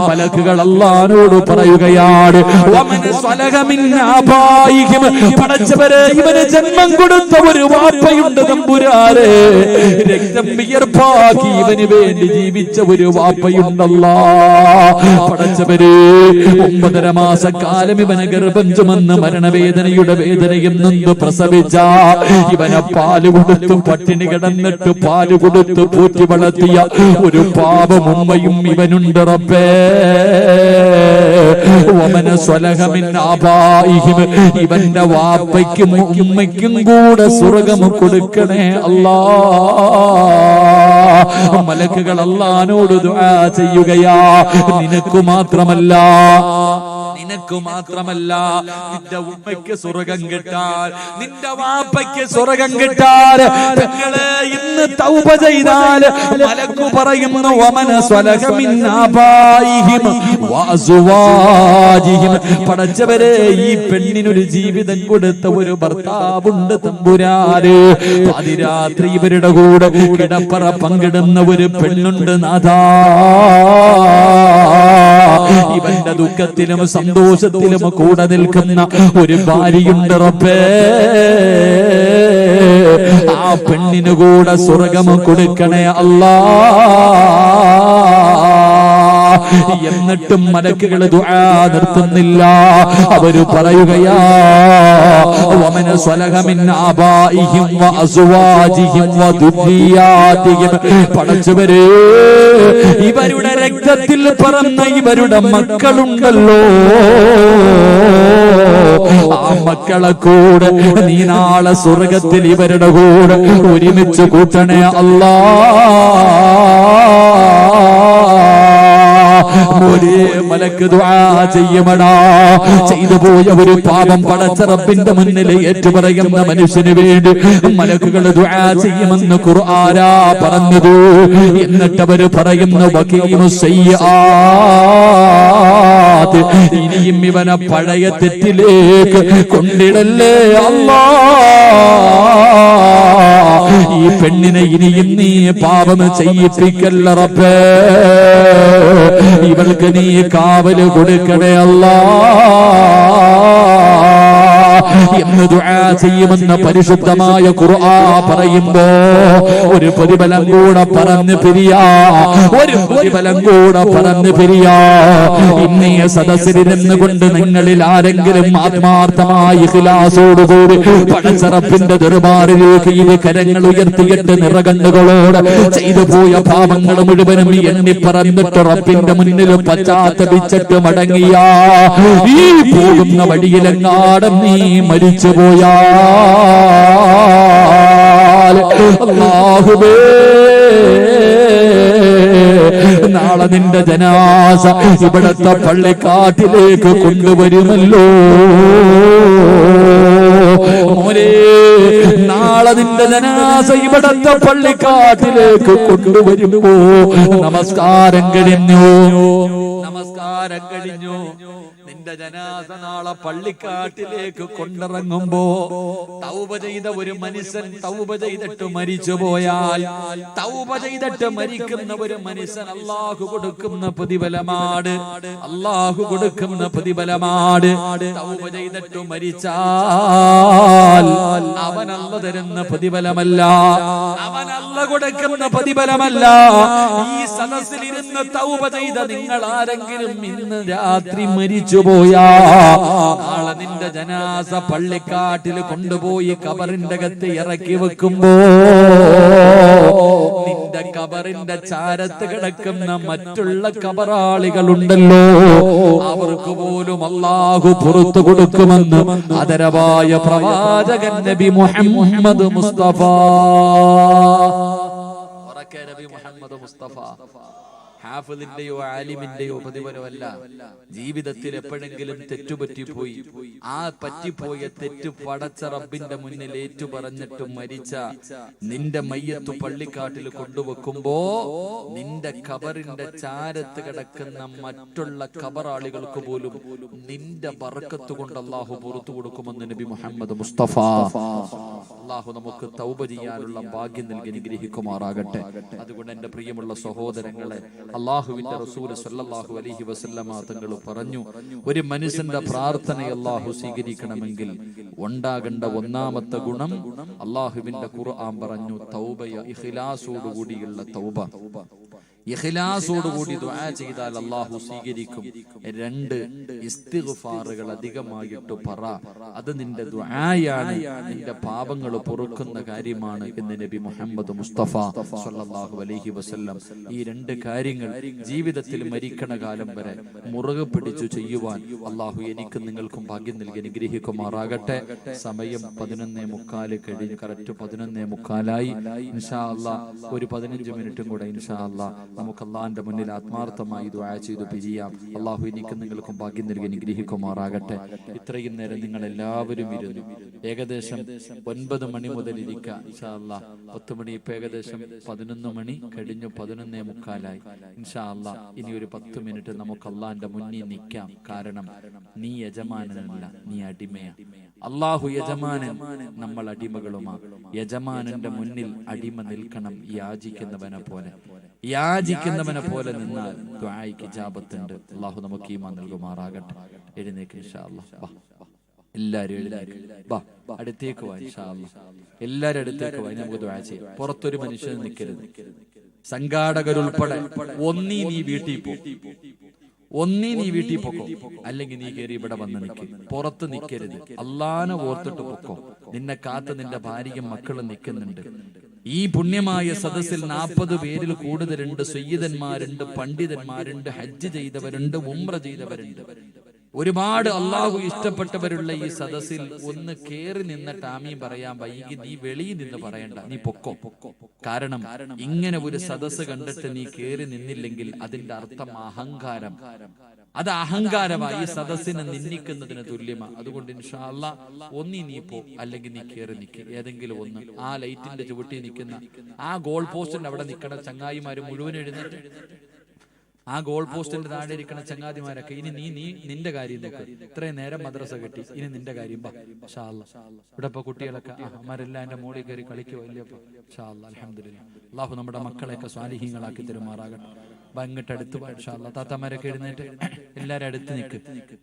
മലക്കുകൾ അല്ലാഹുവോട് പറയുകയാണ്, പടച്ചവരെ ഇവന് ജന്മം കൊടുത്ത ഒരു വാപ്പയുണ്ട് തമ്പുരാനെ, രക്തം വിയർപ്പാക്കി ഇവന് വേണ്ടി ജീവിച്ച ഒരു വാപ്പയുണ്ടല്ലാ. പടച്ചവരെ 9.5 മാസക്കാലം ഇവനെ ഗർഭം ചുമന്ന് മരണവേദനയുടെ വേദനയും നൊന്ത് പ്രസവിച്ച ഇവനെ പാല് കൊടുത്തു പട്ടിണി കിടന്നിട്ട് പാല് കൊടുത്തു പോറ്റി വളർത്തിയ ഒരു പാപം ഉമ്മയും ഇവനുണ്ട് റബ്ബേ. ഇവന്റെ വാപ്പയ്ക്കും ഉമ്മയ്ക്കും കൂടെ സ്വർഗം കൊടുക്കണേ അല്ലാ. മലക്കുകൾ അല്ലാഹുവോട് ദുആ ചെയ്യുകയാ, നിനക്ക് മാത്രമല്ല നിന്റെ ഉമ്മയ്ക്ക് സ്വർഗം കിട്ടാൻ, നിന്റെ വാപ്പയ്ക്ക് സ്വർഗം കിട്ടാൻ നിങ്ങളെ ഇന്ന് തൗബ ചെയ്താൽ മലക്കു പറയുന്നു, വമന സ്വലഹ മിൻ ആബായിഹിം വഅസ്വാജിഹിം. പടച്ചവരെ ഈ പെണ്ണിനൊരു ജീവിതം കൊടുത്ത ഒരു ഭർത്താവുണ്ട് തമ്പുരാനെ. പാതിരാത്രി ഇവരുടെ കൂടെ കിടപ്പറ പങ്കിടുന്ന ഒരു പെണ്ണുണ്ട് നാഥാ. ഇവന്റെ ദുഃഖത്തിലും സന്തോഷത്തിലും കൂടെ നിൽക്കുന്ന ഒരു ഭാര്യയുണ്ട് റബ്ബേ. ആ പെണ്ണിന് കൂടെ സ്വർഗം കൊടുക്കണേ അല്ലാ. എന്നിട്ടും മലക്കുകൾ ദുആ നിർത്തുന്നില്ല. അവര് പറയുകയാ, വമന സ്വലഹ മിൻ ആബായിഹിം വഅസ്വാജിഹിം വദുരിയാതിഹിം. പടച്ചവരേ ഇവരുടെ രക്തത്തിൽ പിറന്ന ഇവരുടെ മക്കളുണ്ടല്ലോ, ആ മക്കളെ കൂടെ നീ നാളെ സ്വർഗത്തിൽ ഇവരുടെ കൂടെ ഒരുമിച്ച് കൂട്ടണേ അല്ലാ. മലക്ക് ദുആ ചെയ്യുമടാ. ചെയ്തു പോയ ഒരു പാപം പടച്ച റബ്ബിന്റെ മുന്നിൽ ഏറ്റുപറയുന്ന മനുഷ്യന് വേണ്ടി മലക്കുകൾ ദുആ ചെയ്യുമെന്ന് ഖുർആനാ പറഞ്ഞത്. എന്നിട്ട് അവര് പറയുന്നു, വഖീമുസ് സയ്യിആത്ത്, ഇനിയും ഇവനെ പഴയ തെറ്റിലേക്ക് കൊണ്ടിടല്ലേ അല്ലാ. ഈ പെണ്ണിനെ ഇനിയും നീ പാപം ചെയ്യിപ്പിക്കല്ല റബ്ബേ. ഇവൾക്ക് നീ കാവല് കൊടുക്കണേ അല്ലാ. എന്ന് ദുആ ചെയ്യുമെന്ന് പരിശുദ്ധമായ ഖുർആൻ പറയുമ്പോ ഒരു പ്രതിഫലം കൂടെ പറഞ്ഞു പിരിയാ, ഒരു പ്രതിഫലം കൂടെ പറഞ്ഞു പിരിയാ. ഇന്നീ സദസ്സിലിരുന്ന് കൊണ്ട് നിങ്ങളിൽ ആരെങ്കിലും ആത്മാർത്ഥമായി ഇഖ്ലാസോടുകൂടി പടച്ചറപ്പിന്റെ ദർബാറിലേക്ക് ഇത് കരങ്ങൾ ഉയർത്തിയിട്ട് നിറകണ്ണുകളോട് ചെയ്തു പോയ പാപങ്ങൾ മുഴുവനും എണ്ണി പറഞ്ഞിട്ട് റബ്ബിന്റെ മുന്നിൽ പശ്ചാത്തപിച്ചിട്ട് മടങ്ങിയ ഈ പോകുന്ന വഴിയിലെങ്ങാടും നീ മരിച്ചുപോയാൽ അല്ലാഹുവേ, നാളെ നിന്റെ ജനാസ ഇവിടത്തെ പള്ളിക്കാട്ടിലേക്ക് കൊണ്ടുവരുമല്ലോ മോനെ. നാളെ നിന്റെ ജനാസ ഇവിടത്തെ പള്ളിക്കാട്ടിലേക്ക് കൊണ്ടുവരുമോ? നമസ്കാരം കഴിഞ്ഞു, നമസ്കാരം കഴിഞ്ഞു. നിന്റെ ജനാസ നാളെ പള്ളിക്കാട്ടിലേക്ക് കൊണ്ടിറങ്ങുമ്പോ തൗബ ചെയ്ത ഒരു മനുഷ്യൻ തൗബ ചെയ്തിട്ട് മരിച്ചു പോയാൽ, തൗബ ചെയ്തിട്ട് മരിക്കുന്ന ഒരു മനുഷ്യൻ അല്ലാഹു കൊടുക്കുന്ന പ്രതിഫലമാണ്, അല്ലാഹു കൊടുക്കുന്ന പ്രതിഫലമാണ്. തൗബ ചെയ്തിട്ട് മരിച്ചാൽ അവൻ അല്ലാഹു തരുന്ന പ്രതിഫലമല്ല, അവൻ അല്ലാഹു കൊടുക്കുന്ന പ്രതിഫലമല്ല. ഈ സദസ്സിലിരുന്ന് തൗബ ചെയ്ത നിങ്ങൾ ആരെങ്കിലും ഇന്ന് രാത്രി മരിച്ചു പോയാ നാളെ നിന്റെ ജനാസ പള്ളിക്കാട്ടിൽ കൊണ്ടുപോയി കബറിന്റെ അകത്ത് ഇറക്കി വെക്കുമ്പോ നിന്റെ കബറിന്റെ ചാരത്ത് കിടക്കുന്ന മറ്റുള്ള കബറാളികളുണ്ടല്ലോ, അവർക്ക് പോലും അല്ലാഹു പുറത്തു കൊടുക്കുമെന്ന് ആദരവായ പ്രവാചകൻ നബി മുഹമ്മദ് മുസ്തഫ. നബി മുഹമ്മദ് മുസ്തഫ ഹാഫിളിന്റെയോ ആലിമിന്റെയോ പ്രതിഫലമല്ല. ജീവിതത്തിൽ എപ്പോഴെങ്കിലും തെറ്റുപറ്റിപ്പോയി, ആ പറ്റിപ്പോയ തെറ്റ് പടച്ച റബ്ബിന്റെ മുന്നിൽ ഏറ്റു പറഞ്ഞിട്ട് മരിച്ച നിന്റെ മയ്യത്ത് പള്ളിക്കാട്ടിൽ കൊണ്ടുവെക്കുമ്പോ നിന്റെ ഖബറിന്റെ ചാരത്ത് കിടക്കുന്ന മറ്റുള്ള ഖബറാളികൾക്ക് പോലും നിന്റെ ബർക്കത്ത് കൊണ്ട് അല്ലാഹു പുറത്തു കൊടുക്കുമെന്ന് നബി മുഹമ്മദ് മുസ്തഫ. അല്ലാഹു നമുക്ക് തൗബ ചെയ്യാനുള്ള ഭാഗ്യം നൽകി അനുഗ്രഹിക്കുമാറാകട്ടെ. അതുകൊണ്ട് എന്റെ പ്രിയമുള്ള സഹോദരങ്ങളെ, അല്ലാഹുവിന്റെ റസൂൽ സല്ലല്ലാഹു അലൈഹി വസല്ലമ തങ്ങൾ പറഞ്ഞു, ഒരു മനുഷ്യന്റെ പ്രാർത്ഥന അല്ലാഹു സ്വീകരിക്കണമെങ്കിൽ ഉണ്ടാകേണ്ട ഒന്നാമത്തെ ഗുണം അല്ലാഹുവിന്റെ ഖുർആൻ പറഞ്ഞു തൗബയ, ഇഖ്ലാസോടുകൂടിയുള്ള തൗബ. ഇഖ്ലാസോടുകൂടി ദുആ ചെയ്താൽ അല്ലാഹു സ്വീകരിക്കും. 2 ഇസ്തിഗ്ഫാറുകൾ അധികമായിട്ട് പറ, അത് നിന്റെ ദുആയാണ്, നിന്റെ പാപങ്ങൾ പൊറുക്കുന്ന കാര്യമാണ് എന്ന് നബി മുഹമ്മദ് മുസ്തഫ സ്വല്ലല്ലാഹു അലൈഹി വസല്ലം. ഈ 2 കാര്യങ്ങൾ ജീവിതത്തിൽ മരിക്കണ കാലം വരെ മുറുകെ പിടിച്ചു ചെയ്യുവാൻ അല്ലാഹു എനിക്കും നിങ്ങൾക്കും ഭാഗ്യം നൽകി അനുഗ്രഹിക്കുമാറാകട്ടെ. സമയം 11:45 കഴിഞ്ഞ് കറക്റ്റ് 11:45 ഇൻഷാ അല്ലാഹ് ഒരു 15 മിനിറ്റും കൂടെ ഇൻഷാ അല്ലാഹ് നമുക്ക് അല്ലാഹുവിന്റെ മുന്നിൽ ആത്മാർത്ഥമായി ദുആ ചെയ്തു പിരിയാം. അല്ലാഹു എനിക്കും നിങ്ങൾക്കും ഭാഗ്യം നൽകി അനുഗ്രഹിക്കുമാറാകട്ടെ. ഇത്രയും നേരം നിങ്ങൾ എല്ലാവരും ഇരുന്നു. ഏകദേശം 9 മണി മുതൽ ഇരിക്കാം ഇൻഷാ അല്ലാഹ്. 10 മണി ഇപ്പൊ ഏകദേശം 11 മണി കഴിഞ്ഞു, 11:45 ഇൻഷാ അല്ലാഹ്. ഇനി ഒരു 10 മിനിറ്റ് നമുക്ക് അല്ലാഹുവിന്റെ മുന്നിൽ നിൽക്കാം. കാരണം നീ യജമാനനല്ല, നീ അടിമയാണ്. അല്ലാഹു യജമാനൻ, നമ്മൾ അടിമകളുമാ. യജമാനന്റെ മുന്നിൽ അടിമ നിൽക്കണം യാചിക്കുന്നവനെ പോലെ. യാചിക്കുന്നവനെ പോലെ നിന്നാൽ ദുആയ്ക്ക് ഇജാബത്തുണ്ട്. അല്ലാഹു നമുക്ക് ഈമാൻ നൽകുമാറാകട്ടെ. എഴുന്നേക്ക് ഇൻഷാ അല്ലാഹ്. എല്ലാവരും എഴുന്നേക്ക്, വാ അടുത്തേക്ക് വാ ഇൻഷാ അല്ലാഹ്. എല്ലാവരും അടുത്തേക്ക് വാ, നമുക്ക് ദുആ ചെയ്യാം. പുറത്തൊരു മനുഷ്യൻ നിൽക്കരുത്, സംഘാടകരുൾപ്പെടെ. ഒന്നീ നീ വീട്ടിൽ പോ, ഒന്നീ നീ വീട്ടിൽ പൊക്കോ, അല്ലെങ്കിൽ നീ കയറി ഇവിടെ വന്ന് നിൽക്കും. പുറത്ത് നിൽക്കരുത്, അല്ലാഹനെ ഓർത്തിട്ട് പൊക്കോ. നിന്നെ കാത്ത് നിന്റെ ഭാര്യയും മക്കളും നിൽക്കുന്നുണ്ട്. ഈ പുണ്യമായ സദസ്സിൽ 40 പേരിൽ കൂടുതലുണ്ട്. സയ്യിദന്മാരുണ്ട്, പണ്ഡിതന്മാരുണ്ട്, ഹജ്ജ് ചെയ്തവരുണ്ട്, ഉംറ ചെയ്തവരുണ്ട്. ഒരുപാട് അല്ലാഹു ഇഷ്ടപ്പെട്ടവരുള്ള ഈ സദസ്സിൽ ഒന്ന് കേറി നിന്നിട്ട് ആമീൻ പറയാൻ വൈകി നീ വെളിയിൽ നിന്ന് പറയണ്ട, നീ പൊക്കോ. കാരണം ഇങ്ങനെ ഒരു സദസ്സ് കണ്ടിട്ട് നീ കേറി നിന്നില്ലെങ്കിൽ അതിന്റെ അർത്ഥം അഹങ്കാരം. അത് അഹങ്കാരമായി ഈ സദസ്സിനെ നിന്ദിക്കുന്നതിന് തുല്യമാണ്. അതുകൊണ്ട് ഇൻഷാ അല്ലാഹ് ഒന്നി നീ പോ, അല്ലെങ്കിൽ നീ കയറി നിൽക്ക്. ഏതെങ്കിലും ഒന്ന് ആ ലൈറ്റിന്റെ ചുവട്ടി നിൽക്കുന്ന ആ ഗോൾ പോസ്റ്റിന്റെ അവിടെ നിൽക്കണ ചങ്ങായിമാര് മുഴുവൻ എഴുന്നേറ്റ്, ആ ഗോൾ പോസ്റ്റിന്റെ താഴെ ഇരിക്കുന്ന ചങ്ങാതിമാരൊക്കെ ഇനി നീ നിന്റെ കാര്യം നോക്ക്. ഇത്രയും നേരം മദ്രസ കെട്ടി, ഇനി നിന്റെ കാര്യം ബാ. ഇൻഷാ അല്ലാഹ് ഇവിടെ ഇപ്പൊ കുട്ടികളൊക്കെ അമ്മരെല്ലാം എന്റെ മോളിൽ കയറി കളിക്കുക വലിയപ്പോ. ഇൻഷാ അല്ലാഹ് അൽഹംദുലില്ലാഹ്. അല്ലാഹു നമ്മുടെ മക്കളെയൊക്കെ സ്വാലിഹീങ്ങളാക്കി തരുമാറാകട്ടെ. ഇങ്ങോട്ട് അടുത്ത് ഇൻഷാ അല്ലാഹ്. താത്താമാരൊക്കെ എഴുന്നേറ്റ് എല്ലാരും അടുത്ത് നിൽക്ക്.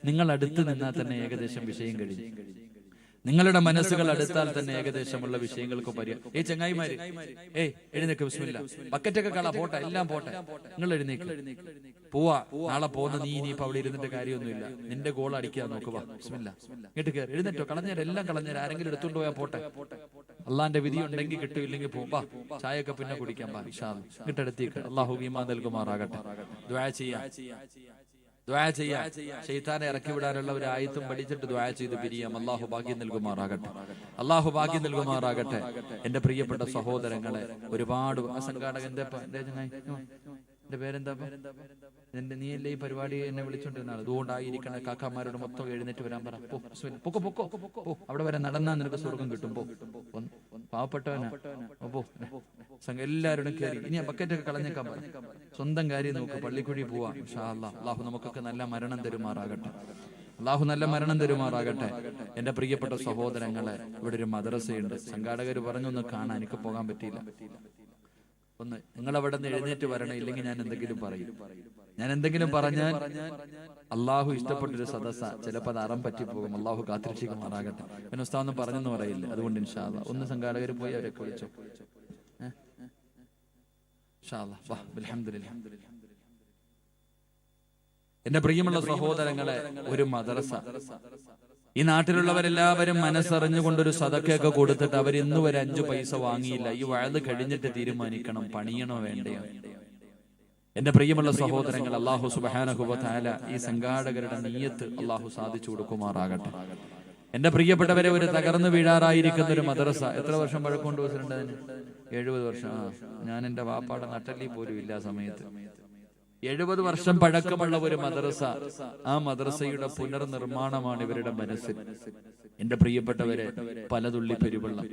നിങ്ങൾ അടുത്ത് നിന്നാൽ തന്നെ ഏകദേശം വിഷയം കഴിഞ്ഞു. നിങ്ങളുടെ മനസ്സുകൾ അടുത്താൽ തന്നെ ഏകദേശമുള്ള വിഷയങ്ങൾക്ക് ചങ്ങായിമാര് എഴുന്നേക്ക്, ബിസ്മില്ല, ബക്കറ്റൊക്കെ കള, പോട്ടെ, എല്ലാം പോട്ടെ, നിങ്ങൾ എഴുന്നേക്ക്, പോവാ, നാളെ പോകുന്ന നീ ഇനിയിപ്പോ അവിടെ ഇരുന്നിട്ട് കാര്യമൊന്നുമില്ല, നിന്റെ ഗോൾ അടിക്കാൻ നോക്കുക, ബിസ്മില്ല, ഇങ്ങോട്ട് കയറി, എഴുന്നേറ്റോ, കളഞ്ഞേരം, എല്ലാം കളഞ്ഞേരം, ആരെങ്കിലും എടുത്തുകൊണ്ട് പോയാൽ പോട്ടെ, അള്ളാന്റെ വിധി ഉണ്ടെങ്കിൽ കിട്ടും, ഇല്ലെങ്കിൽ പോവാ, ചായയൊക്കെ പിന്നെ കുടിക്കാൻ പാ, ഇങ്ങോട്ട് എടുത്തേക്ക്. അള്ളാഹു ഈമാൻ നൽകുമാറാകട്ടെ. ദുആ ചെയ്യാം, ദുആ ചെയ്യാം, ശൈത്താനെ ഇറക്കി വിടാനുള്ള ഒരു ആയത്തും പഠിച്ചിട്ട് ദുആ ചെയ്ത് പിരിയാം. അള്ളാഹു ഭാഗ്യം നൽകുമാറാകട്ടെ, അള്ളാഹു ഭാഗ്യം നൽകുമാറാകട്ടെ. എന്റെ പ്രിയപ്പെട്ട സഹോദരങ്ങളെ, ഒരുപാട് സംഘാടകന്റെ എന്റെ പേരെന്താ, എന്റെ നീയല്ലേ ഈ പരിപാടി എന്നെ വിളിച്ചോണ്ടിരുന്ന ആൾ, അതുകൊണ്ടായിരിക്കണ കാക്കാമാരോട് മൊത്തം എഴുന്നേറ്റ് വരാൻ പറ, പൊക്കോ പൊക്കോ പോ, അവിടെ വരെ നടന്നാ നിനക്ക് സ്വർഗം കിട്ടും, പോ, പാവപ്പെട്ടവനാ, പോ, എല്ലാവരോടും കയറി, ഇനി ആ ബക്കറ്റൊക്കെ കളഞ്ഞേക്കാൻ പറ, സ്വന്തം കാര്യം നോക്ക്, പള്ളിക്കുഴി പോവാ. ഇൻഷാ അല്ലാഹ്. അള്ളാഹു നമുക്കൊക്കെ നല്ല മരണം തരുമാറാകട്ടെ, അള്ളാഹു നല്ല മരണം തരുമാറാകട്ടെ. എന്റെ പ്രിയപ്പെട്ട സഹോദരങ്ങളെ, ഇവിടെ ഒരു മദ്രസയുണ്ട്, സംഘാടകർ പറഞ്ഞൊന്ന് കാണാൻ, എനിക്ക് പോകാൻ പറ്റിയില്ല. ഒന്ന് നിങ്ങൾ അവിടെ നിന്ന് എഴുന്നേറ്റ് വരണം, ഇല്ലെങ്കിൽ ഞാൻ എന്തെങ്കിലും പറയും. ഞാൻ എന്തെങ്കിലും പറഞ്ഞാൽ അള്ളാഹു ഇഷ്ടപ്പെട്ടൊരു സദസ്സ, ചിലപ്പോൾ അത് അറം പറ്റിപ്പോകും. അള്ളാഹു കാത്തിരക്ഷിക്കുമാറാകട്ടെ. പിന്നെ ഉസ്താദൊന്നും പറഞ്ഞെന്ന് പറയില്ല, അതുകൊണ്ട് ഇൻഷാ അല്ലാഹ് ഒന്ന് സംഘാടകർ പോയി അവരൊക്കെ വിളിച്ചോ. എന്റെ പ്രിയമുള്ള സഹോദരങ്ങളെ, ഒരു മദ്രസ, ഈ നാട്ടിലുള്ളവരെല്ലാവരും മനസ്സറിഞ്ഞുകൊണ്ടൊരു സദക്കയൊക്കെ കൊടുത്തിട്ട് അവർ ഇന്ന് വരെ 5 പൈസ വാങ്ങിയില്ല. ഈ വയത് കഴിഞ്ഞിട്ട് തീരുമാനിക്കണം പണിയണോ വേണ്ടയോ. എന്റെ പ്രിയമുള്ള സഹോദരങ്ങൾ, അല്ലാഹു സുബ്ഹാനഹു വ തആല ഈ സംഘാടകരുടെ നിയ്യത്ത് അല്ലാഹു സാധിച്ചു കൊടുക്കുമാറാകട്ടെ. എന്റെ പ്രിയപ്പെട്ടവരെ, ഒരു തകർന്നു വീഴാറായിരിക്കുന്ന ഒരു മദ്രസ, എത്ര വർഷം പഴക്കൊണ്ട് വെച്ചിട്ടുണ്ട്? 70 വർഷം. ഞാൻ എന്റെ വാപ്പാടെ നട്ടല്ലി പോലും ഇല്ല സമയത്ത്. 70 വർഷം പഴക്കമുള്ള ഒരു മദ്രസ, ആ മദ്രസയുടെ പുനർനിർമ്മാണമാണ് ഇവരുടെ മനസ്സിൽ. എന്റെ പ്രിയപ്പെട്ടവരെ, പലതുള്ളി പെരുവെള്ളം,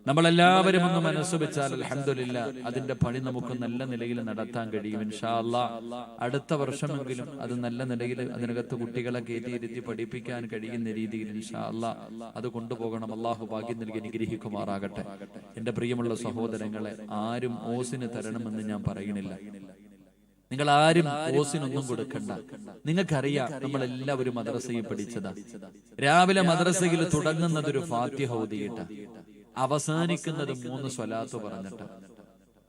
നമ്മളെല്ലാവരും ഒന്ന് മനസ്സ് വെച്ചാൽ അൽഹംദുലില്ലാഹ് അതിന്റെ പണി നമുക്ക് നല്ല നിലയിൽ നടത്താൻ കഴിയും. ഇൻഷാ അല്ലാഹ് അടുത്ത വർഷമെങ്കിലും അത് നല്ല നിലയിൽ അതിനകത്ത് കുട്ടികളെ കയറ്റിയിരുത്തി പഠിപ്പിക്കാൻ കഴിയുന്ന രീതിയിൽ ഇൻഷാ അല്ലാഹ് അത് കൊണ്ടുപോകണം. അല്ലാഹു ഭാഗ്യം നൽകി അനുഗ്രഹിക്കുമാറാകട്ടെ. എന്റെ പ്രിയമുള്ള സഹോദരങ്ങളെ, ആരും ഓസിന് തരണമെന്ന് ഞാൻ പറയണില്ല. നിങ്ങൾ ആരും ഓസിനൊന്നും കൊടുക്കണ്ട. നിങ്ങൾക്കറിയാം, നമ്മളെല്ലാവരും മദ്രസയിൽ പഠിച്ചതാ. രാവിലെ മദ്രസയിൽ തുടങ്ങുന്നത് ഒരു ഫാത്തിഹ ഓതിയിട്ട, അവസാനിക്കുന്നത് 3 സ്വലാത്ത് പറഞ്ഞിട്ട.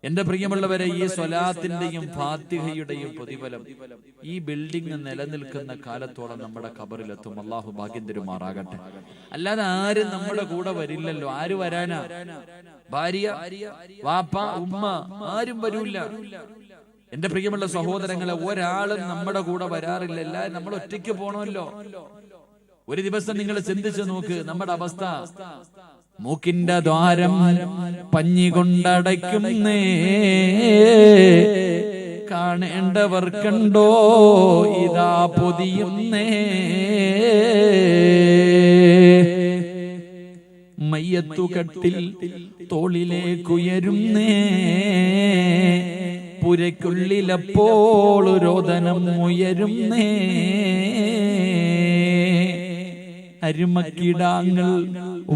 എന്റെ പ്രിയമുള്ളവരെ, ഈ സ്വലാത്തിന്റെയും ഫാത്തിഹയുടെയും പ്രതിഫലം ഈ ബിൽഡിംഗ് നിലനിൽക്കുന്ന കാലത്തോളം നമ്മുടെ ഖബറിലെത്തും. അല്ലാഹു ഭാഗ്യം തരുമാറാകട്ടെ. അല്ലാതെ ആരും നമ്മുടെ കൂടെ വരില്ലല്ലോ. ആര് വരാനാ? ഭാര്യ, വാപ്പ, ഉമ്മ, ആരും വരൂല്ല. എന്റെ പ്രിയമുള്ള സഹോദരങ്ങളെ, ഒരാളും നമ്മുടെ കൂടെ വരാറില്ല. എല്ലാവരും നമ്മൾ ഒറ്റയ്ക്ക് പോണമല്ലോ. ഒരു ദിവസം നിങ്ങൾ ചിന്തിച്ചു നോക്ക് നമ്മുടെ അവസ്ഥ. മൂക്കിന്റെ ദ്വാരം പഞ്ഞി കൊണ്ടടയ്ക്കുന്നേ, കാണേണ്ടവർ കണ്ടോ ഇതാ പൊതിയുന്നേ. മയ്യത്തുകട്ടിൽ തോളിലേക്കുയരുന്നേ, പുരയ്ക്കുള്ളിലപ്പോൾ രോദനം ഉയരുന്നേ. അരുമക്കിടാങ്ങൾ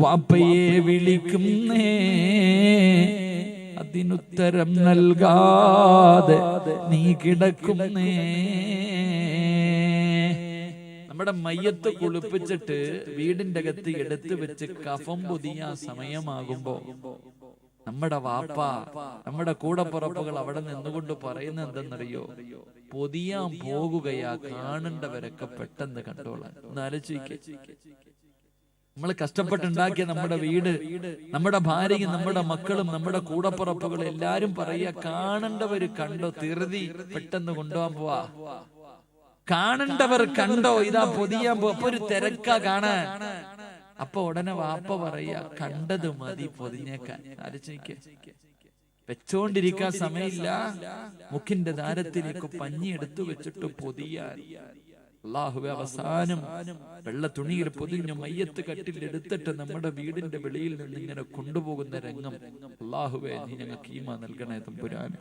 വാപ്പയെ വിളിക്കുന്നേ, അതിനുത്തരം നൽകാതെ നീ കിടക്കുന്നേ. നമ്മുടെ മയ്യത്ത് കുളിപ്പിച്ചിട്ട് വീടിന്റെ അകത്ത് എടുത്തു വെച്ച് കഫം പൊതിയാൻ സമയമാകുമ്പോ നമ്മുടെ വാപ്പ, നമ്മുടെ കൂടപ്പുറപ്പുകൾ അവിടെ നിന്നുകൊണ്ട് പറയുന്നത് എന്തെന്നറിയോ? പൊതിയാൻ പോകുകയാ, കാണേണ്ടവരൊക്കെ പെട്ടെന്ന് കണ്ടോളാൻ. ഒന്ന് ആലോചിക്ക്. നമ്മൾ കഷ്ടപ്പെട്ടുണ്ടാക്കിയ നമ്മുടെ വീട്, നമ്മുടെ ഭാര്യയും നമ്മുടെ മക്കളും നമ്മുടെ കൂടപ്പുറപ്പുകളും എല്ലാരും പറയുക, കാണേണ്ടവര് കണ്ടോ, തീർതി പെട്ടെന്ന് കൊണ്ടുപോകാൻ പോവാ. കാണേണ്ടവർ കണ്ടോ, ഇതാ പൊതിയാൻ പോവാ. അപ്പൊ ഒരു തിരക്കാ കാണാൻ. അപ്പൊ ഉടനെ വാപ്പ പറയാ, കണ്ടത് മതി പൊതിഞ്ഞേക്കാൻ. ആലോചിക്ക്. വെച്ചോണ്ടിരിക്കാൻ സമയമില്ല, മുഖിന്റെ ദാരത്തിലേക്ക് പഞ്ഞി എടുത്തു വെച്ചിട്ട് പൊതിയാൻ. അല്ലാഹുവേ, അവസാനം വെള്ള തുണിയിൽ പൊതിഞ്ഞു മയ്യത്ത് കട്ടിൽ എടുത്തിട്ട് നമ്മുടെ വീടിന്റെ വെളിയിൽ നിന്ന് ഇങ്ങനെ കൊണ്ടുപോകുന്ന രംഗം. അല്ലാഹുവേ, നീ ഞങ്ങൾക്ക് ഈമാൻ നൽകണേ തമ്പുരാനെ.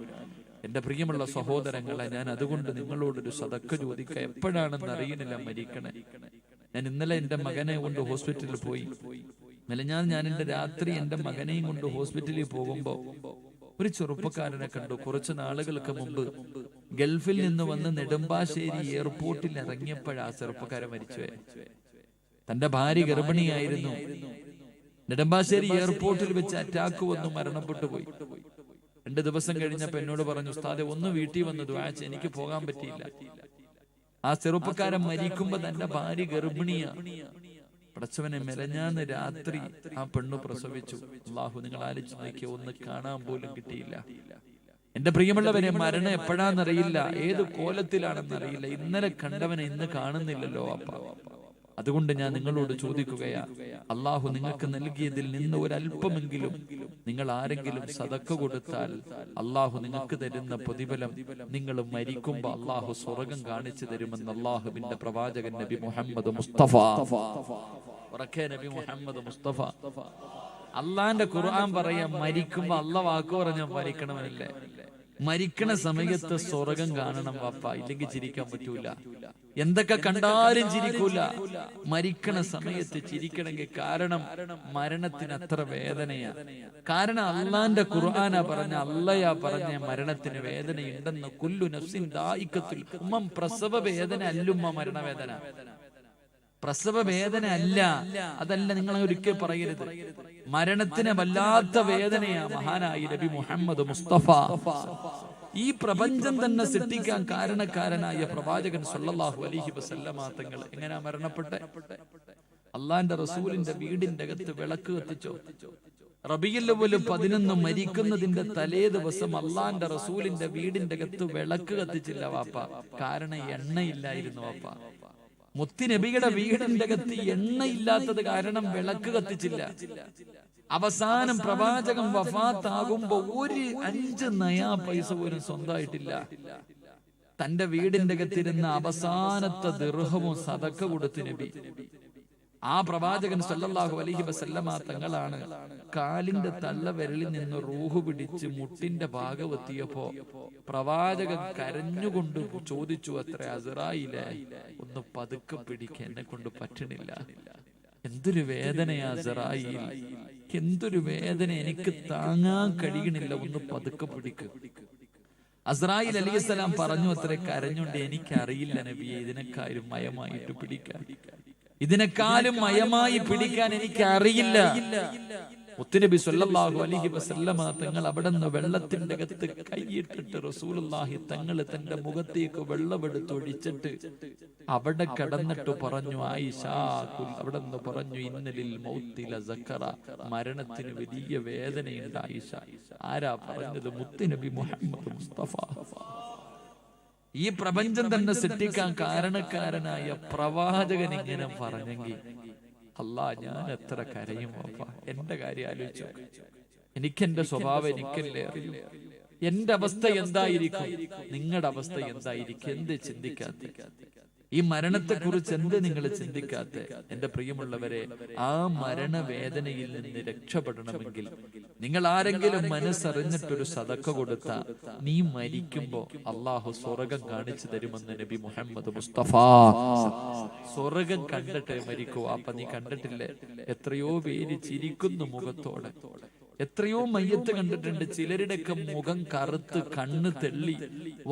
എന്റെ പ്രിയമുള്ള സഹോദരങ്ങളെ, ഞാൻ അതുകൊണ്ട് നിങ്ങളോടൊരു സദക്ക ചോദിക്കുക. എപ്പോഴാണെന്ന് അറിയുന്നില്ല മരിക്കണേ. ഞാൻ ഇന്നലെ എന്റെ മകനെ കൊണ്ട് ഹോസ്പിറ്റലിൽ പോയി. ഞാൻ എന്റെ രാത്രി എന്റെ മകനെയും കൊണ്ട് ഹോസ്പിറ്റലിൽ പോകുമ്പോ ഒരു ചെറുപ്പക്കാരനെ കണ്ടു. കുറച്ചു നാളുകൾക്ക് മുമ്പ് ഗൾഫിൽ നിന്ന് വന്ന് നെടുമ്പാശ്ശേരി എയർപോർട്ടിൽ ഇറങ്ങിയപ്പോഴാ ചെറുപ്പക്കാരൻ മരിച്ചുപോയി. തന്റെ ഭാര്യ ഗർഭിണിയായിരുന്നു. നെടുമ്പാശ്ശേരി എയർപോർട്ടിൽ വെച്ച് അറ്റാക്ക് വന്നു മരണപ്പെട്ടു പോയി. 2 ദിവസം കഴിഞ്ഞപ്പോ എന്നോട് പറഞ്ഞു, ഉസ്താദെ ഒന്ന് വീട്ടിൽ വന്ന് ദുആ ചെയ്യ്, എനിക്ക് പോകാൻ പറ്റിയില്ല. ആ ചെറുപ്പക്കാരൻ മരിക്കുമ്പോ തന്റെ ഭാര്യ ഗർഭിണിയാ. പടച്ചവനെ, മെലഞ്ഞാന്ന് രാത്രി ആ പെണ്ണു പ്രസവിച്ചു. അല്ലാഹു, നിങ്ങൾ ആലോചിച്ച് നോക്കിയോ, ഒന്ന് കാണാൻ പോലും കിട്ടിയില്ല. എന്റെ പ്രിയമുള്ളവരെ, മരണം എപ്പോഴാന്നറിയില്ല, ഏത് കോലത്തിലാണെന്നറിയില്ല. ഇന്നലെ കണ്ടവനെ ഇന്ന് കാണുന്നില്ലല്ലോ അപ്പ. അതുകൊണ്ട് ഞാൻ നിങ്ങളോട് ചോദിക്കുകയാ, അള്ളാഹു നിങ്ങൾക്ക് നൽകിയതിൽ നിന്ന് ഒരല്പമെങ്കിലും നിങ്ങൾ ആരെങ്കിലും സദക്ക കൊടുത്താൽ അള്ളാഹു നിങ്ങൾക്ക് തരുന്ന പ്രതിഫലം നിങ്ങൾ മരിക്കുമ്പോ അള്ളാഹു സ്വർഗം കാണിച്ചു തരുമെന്ന് അള്ളാഹുവിന്റെ പ്രവാചകൻ നബി മുഹമ്മദ് മുസ്തഫ. നബി മുഹമ്മദ് മുസ്തഫ. അള്ളാന്റെ ഖുർആൻ പറയാ, മരിക്കുമ്പോ അള്ള വാക്ക് പറഞ്ഞാൽ മരിക്കണമെന്നല്ലേ. മരിക്കണ സമയത്ത് സ്വർഗം കാണണം വാപ്പ, ഇല്ലെങ്കിൽ ചിരിക്കാൻ പറ്റൂല. എന്തൊക്കെ കണ്ടാലും ചിരിക്കൂല. മരിക്കണ സമയത്ത് ചിരിക്കണമെങ്കിൽ, കാരണം മരണത്തിന് അത്ര വേദനയാ. കാരണം അള്ളാന്റെ ഖുർആനാ പറഞ്ഞ, അള്ളയാ പറഞ്ഞ മരണത്തിന് വേദനയുണ്ടെന്ന്. കുല്ലു നഫ്സിൻ ദായിഖത്തുൽ മൗത്ത്. പ്രസവ വേദന അല്ലുമ്മ മരണവേദന. പ്രസവ വേദന അല്ല, അതല്ല, നിങ്ങൾ ഒരിക്കൽ പറയരുത്. മരണത്തിന് വല്ലാത്ത വേദനയാ. മഹാനായി നബി മുഹമ്മദ് മുസ്തഫ. ഈ പ്രപഞ്ചം തന്നെ സൃഷ്ടിക്കാൻ കാരണക്കാരനായ പ്രവാചകൻ സല്ലല്ലാഹു അലൈഹി വസല്ലമ തങ്ങൾ എങ്ങനെയാ മരണപ്പെട്ടെ? അള്ളാന്റെ റസൂലിന്റെ വീടിന്റെ അകത്ത് വിളക്ക് കത്തിച്ചോ. റബീഉൽ അവ്വൽ 11 മരിക്കുന്നതിന്റെ തലേ ദിവസം അള്ളാന്റെ റസൂലിന്റെ വീടിന്റെ അകത്ത് വിളക്ക് കത്തിച്ചില്ല വാപ്പ. കാരണം എണ്ണയില്ലായിരുന്നു വാപ്പ. മുത്തുനബിയുടെ വീടിന്റെ അകത്ത് എണ്ണയില്ലാത്തത് കാരണം വിളക്ക് കത്തിച്ചില്ല. അവസാനം പ്രവാചകൻ വഫാത്താകുമ്പോ 5 നയാ പൈസ പോലും സ്വന്തമായിട്ടില്ല. തന്റെ വീടിന്റെ അകത്തിരുന്ന അവസാനത്തെ ദിർഹവും സദക്ക കൊടുത്തു നബി. ആ പ്രവാചകൻ സല്ലല്ലാഹു അലൈഹി വസല്ലമ തങ്ങളാണ് കാലിന്റെ തള്ളവിരലിൽ നിന്ന് റൂഹ് പിടിച്ച് മുട്ടിന്റെ ഭാഗമെത്തിയപ്പോ പ്രവാചകൻ കരഞ്ഞുകൊണ്ട് ചോദിച്ചു, അത്ര അസ്റായിലേ, ഒന്ന് പതുക്കെ പിടിക്ക, എന്നെ കൊണ്ട് പറ്റണില്ല. എന്തൊരു വേദനയാ അസ്റായിൽ, എന്തൊരു വേദന, എനിക്ക് താങ്ങാൻ കഴിയണില്ല, ഒന്ന് പതുക്കെ പിടിക്ക്. അസ്റായിൽ അലൈഹിസ്സലാം പറഞ്ഞു, അത്ര കരഞ്ഞുകൊണ്ട്, എനിക്കറിയില്ല നബിയെ, ഇതിനെക്കാളും മയമായിട്ട് പിടിക്കാൻ, ഇതിനെക്കാളും മയമായി പിടിക്കാൻ എനിക്ക് അറിയില്ല. മുത്തുനബി സല്ലല്ലാഹു അലൈഹി വസല്ലമ തങ്ങൾ അവിടെ നിന്ന് വെള്ളത്തിന്റെ അകത്ത് കൈയിട്ടിട്ട് റസൂലുള്ളാഹി തങ്ങൾ തന്റെ മുഖത്തേക്ക് വെള്ളമെടുത്തൊഴിച്ചിട്ട് അവിടെ കിടന്നിട്ട് പറഞ്ഞു, ആയിഷ, അവിടെ നിന്ന് പറഞ്ഞു, ഇന്നലിൽ മൗത്തി ലസക്കറ, മരണത്തിന് വലിയ വേദനയുണ്ട് ആയിഷ. ആരാ പറഞ്ഞത്? മുത്തുനബി മുഹമ്മദ് മുസ്തഫ. ഈ പ്രപഞ്ചം തന്നെ സൃഷ്ടിക്കാൻ കാരണക്കാരനായ പ്രവാചകൻ ഇങ്ങനെ പറഞ്ഞെങ്കിൽ, അല്ലാ, ഞാൻ എത്ര കരയും അപ്പ. എന്റെ കാര്യം ആലോചിച്ചു. എനിക്കെന്റെ സ്വഭാവം എനിക്കല്ലേ അറിയൂ. എന്റെ അവസ്ഥ എന്തായിരിക്കും, നിങ്ങളുടെ അവസ്ഥ എന്തായിരിക്കും? എന്ത് ചിന്തിക്കാത്ത? ഈ മരണത്തെ കുറിച്ച് എന്ത് നിങ്ങൾ ചിന്തിക്കാത്ത? എന്റെ പ്രിയമുള്ളവരെ, ആ മരണവേദനയിൽ നിന്ന് രക്ഷപ്പെടണമെങ്കിൽ നിങ്ങൾ ആരെങ്കിലും മനസ്സറിഞ്ഞിട്ടൊരു സദക്ക കൊടുത്ത, നീ മരിക്കുമ്പോ അള്ളാഹു സ്വർഗം കാണിച്ചു തരുമെന്ന് നബി മുഹമ്മദ് മുസ്തഫ. സ്വർഗം കണ്ടിട്ട് മരിക്കൂ. അപ്പൊ നീ കണ്ടിട്ടില്ലേ, എത്രയോ പേര് ചിരിക്കുന്നു മുഖത്തോടെ. എത്രയോ മയ്യത്ത് കണ്ടിട്ടുണ്ട്. ചിലരുടെയൊക്കെ മുഖം കറുത്ത്, കണ്ണ് തെള്ളി,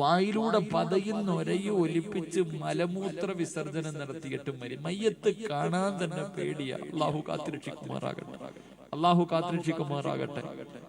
വായിലൂടെ പതയും നൊരയും ഒലിപ്പിച്ച് മലമൂത്ര വിസർജനം നടത്തിയിട്ട് മയ്യത്ത് കാണാൻ തന്നെ പേടിയാ. അള്ളാഹു കാത്തിരക്ഷിക്കുമാറാകട്ടെ, അള്ളാഹു കാത്തിരക്ഷിക്കുമാറാകട്ടെ.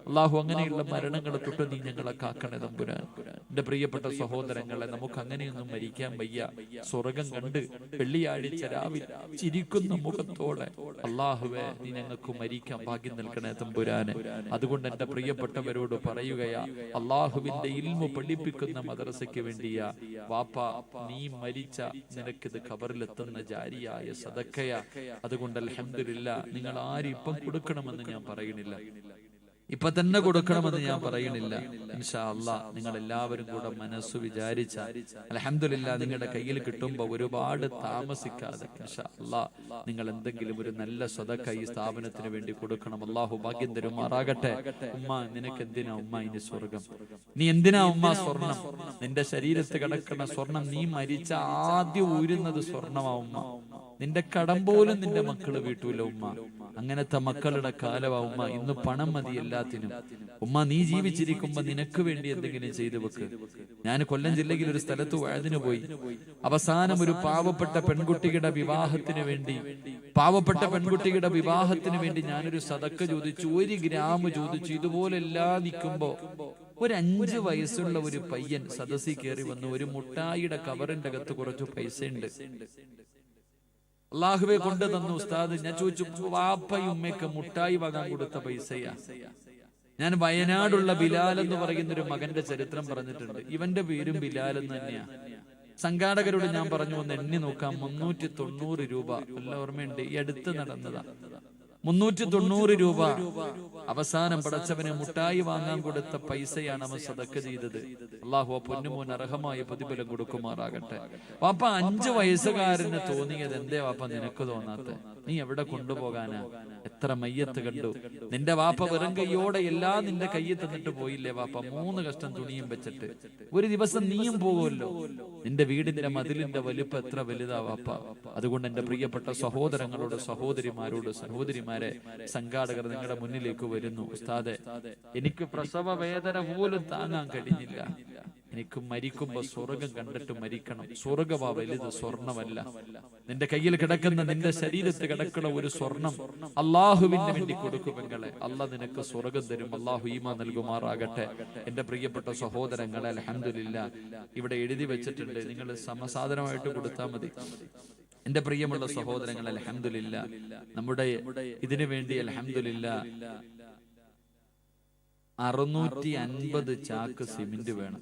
അള്ളാഹു അങ്ങനെയുള്ള മരണങ്ങളെ തൊട്ട് നീ ഞങ്ങളെ കാക്കണേ തമ്പുരാൻ. എന്റെ പ്രിയപ്പെട്ട സഹോദരങ്ങളെ, നമുക്ക് അങ്ങനെയൊന്നും മരിക്കാൻ വയ്യ. സ്വർഗം കണ്ട് വെള്ളിയാഴ്ച രാവിലെ ചിരിക്കുന്ന മുഖത്തോടെ അള്ളാഹുവെ, നീ ഞങ്ങൾക്ക് മരിക്കാൻ ഭാഗ്യം നൽകണേ തമ്പുരാന്. അതുകൊണ്ട് എന്റെ പ്രിയപ്പെട്ടവരോട് പറയുകയാ, അള്ളാഹുവിന്റെ ഇൽമു പഠിപ്പിക്കുന്ന മദ്രസയ്ക്ക് വേണ്ടിയാ വാപ്പ, നീ മരിച്ച നിനക്കിത് ഖബറിലെത്തുന്ന ജാരിയായ സദക്കയാ. അതുകൊണ്ട് അൽഹംദുലില്ലാ, നിങ്ങൾ ആരും ഇപ്പം കൊടുക്കണമെന്ന് ഞാൻ പറയണില്ല, ഇപ്പൊ തന്നെ കൊടുക്കണമെന്ന് ഞാൻ പറയണില്ല. ഇൻഷാ അല്ലാഹ് നിങ്ങൾ എല്ലാവരും കൂടെ മനസ്സ് വിചാരിച്ച അൽഹംദുലില്ലാ നിങ്ങളുടെ കയ്യിൽ കിട്ടുമ്പോ ഒരുപാട് താമസിക്കാതെ ഇൻഷാ അല്ലാഹ് നിങ്ങൾ എന്തെങ്കിലും ഒരു നല്ല സദഖ ഈ സ്ഥാപനത്തിന് വേണ്ടി കൊടുക്കണം. അല്ലാഹു ഭാഗ്യം തരുമാറാകട്ടെ. ഉമ്മ, നിനക്ക് എന്തിനാ ഉമ്മ ഇനി സ്വർഗം? നീ എന്തിനാ ഉമ്മ സ്വർണം? നിന്റെ ശരീരത്ത് കിടക്കുന്ന സ്വർണം നീ മരിച്ച ആദ്യം ഊരുന്നത് സ്വർണമാ ഉമ്മ. നിന്റെ കടം പോലും നിന്റെ മക്കള് വീട്ടൂല ഉമ്മ. അങ്ങനത്തെ മക്കളുടെ കാലവാ ഉമ്മ. ഇന്ന് പണം മതി എല്ലാത്തിനും. ഉമ്മ, നീ ജീവിച്ചിരിക്കുമ്പോ നിനക്ക് വേണ്ടി എന്തെങ്കിലും ചെയ്തു വെക്ക്. ഞാൻ കൊല്ലം ജില്ലയിൽ ഒരു സ്ഥലത്ത് വഴുതിന് പോയി. അവസാനം ഒരു പാവപ്പെട്ട പെൺകുട്ടിയുടെ വിവാഹത്തിന് വേണ്ടി ഞാനൊരു സദക്ക ചോദിച്ചു. 1 ഗ്രാം ചോദിച്ചു. ഇതുപോലെ എല്ലാം നിൽക്കുമ്പോ ഒരു 5 വയസ്സുള്ള ഒരു പയ്യൻ സദസ്സിൽ കയറി വന്നു. ഒരു മുട്ടായിയുടെ കവറിന്റെ അകത്ത് കുറച്ച് പൈസ ഉണ്ട്. അള്ളാഹുവെ കൊണ്ട് തന്നു ഉസ്താദ്. ഞാൻ ചോദിച്ചു, വാപ്പയും ഉമ്മയൊക്കെ മുട്ടായി വാങ്ങാൻ കൊടുത്ത പൈസയാ? ഞാൻ വയനാടുള്ള ബിലാൽ എന്ന് പറയുന്ന ഒരു മകന്റെ ചരിത്രം പറഞ്ഞിട്ടുണ്ട്. ഇവന്റെ പേരും ബിലാൽ എന്ന് തന്നെയാ. സംഘാടകരോട് ഞാൻ പറഞ്ഞു, ഒന്ന് എണ്ണി നോക്കാം. 390 രൂപ. വല്ല ഓർമ്മയുണ്ട്? ഈ അടുത്ത് നടന്നതാ. 390 രൂപ. അവസാനം പടച്ചവന് മുട്ടായി വാങ്ങാൻ കൊടുത്ത പൈസയാണ് അവൻ സദക്ക ചെയ്തത്. അള്ളാഹു ആ പൊന്നുമോൻ അർഹമായ പ്രതിഫലം കൊടുക്കുമാറാകട്ടെ. വാപ്പ 5 വയസ്സുകാരന് തോന്നിയത് എന്തേ വാപ്പ നിനക്ക് തോന്നാത്ത? നീ എവിടെ കൊണ്ടുപോകാനാ? എത്ര മയ്യത്ത് കണ്ടു. നിന്റെ വാപ്പ വെറും കൈയോടെ എല്ലാം നിന്റെ കയ്യിൽ തന്നിട്ട് പോയില്ലേ വാപ്പ? 3 കഷ്ടം തുണിയും വെച്ചിട്ട്. ഒരു ദിവസം നീയും പോകുമല്ലോ. നിന്റെ വീടിന്റെ മതിലിന്റെ വലുപ്പം എത്ര വലുതാ വാപ്പ. അതുകൊണ്ട് എന്റെ പ്രിയപ്പെട്ട സഹോദരങ്ങളോട്, സഹോദരിമാരെ, സംഘാടകർ നിങ്ങളുടെ മുന്നിലേക്ക് വരുന്നു. ഉസ്താദെ, എനിക്ക് പ്രസവ വേദന പോലും താങ്ങാൻ കഴിഞ്ഞില്ല. എനിക്ക് മരിക്കുമ്പോ സ്വർഗം കണ്ടിട്ട് മരിക്കണം. സ്വർഗമാ വലുത്, സ്വർണമല്ല. നിന്റെ കയ്യിൽ കിടക്കുന്ന, നിന്റെ ശരീരത്ത് കിടക്കുന്ന ഒരു സ്വർണം അള്ളാഹുവിന് വേണ്ടി കൊടുക്കും പെങ്ങളെ. അള്ളാഹ് നിനക്ക് സ്വർഗം തരും. അള്ളാഹു ഈമാൻ നൽകുമാറാകട്ടെ. എന്റെ പ്രിയപ്പെട്ട സഹോദരങ്ങളെ, അൽഹംദുലില്ലാഹ് ഇവിടെ എഴുതി വെച്ചിട്ടുണ്ട്. നിങ്ങൾ സമസാധനമായിട്ട് കൊടുത്താൽ മതി. എന്റെ പ്രിയമുള്ള സഹോദരങ്ങൾ, അൽഹംദുലില്ലാഹ് നമ്മുടെ ഇതിനു വേണ്ടി അൽഹംദുലില്ലാഹ് 650 ചാക്ക് സിമന്റ് വേണം.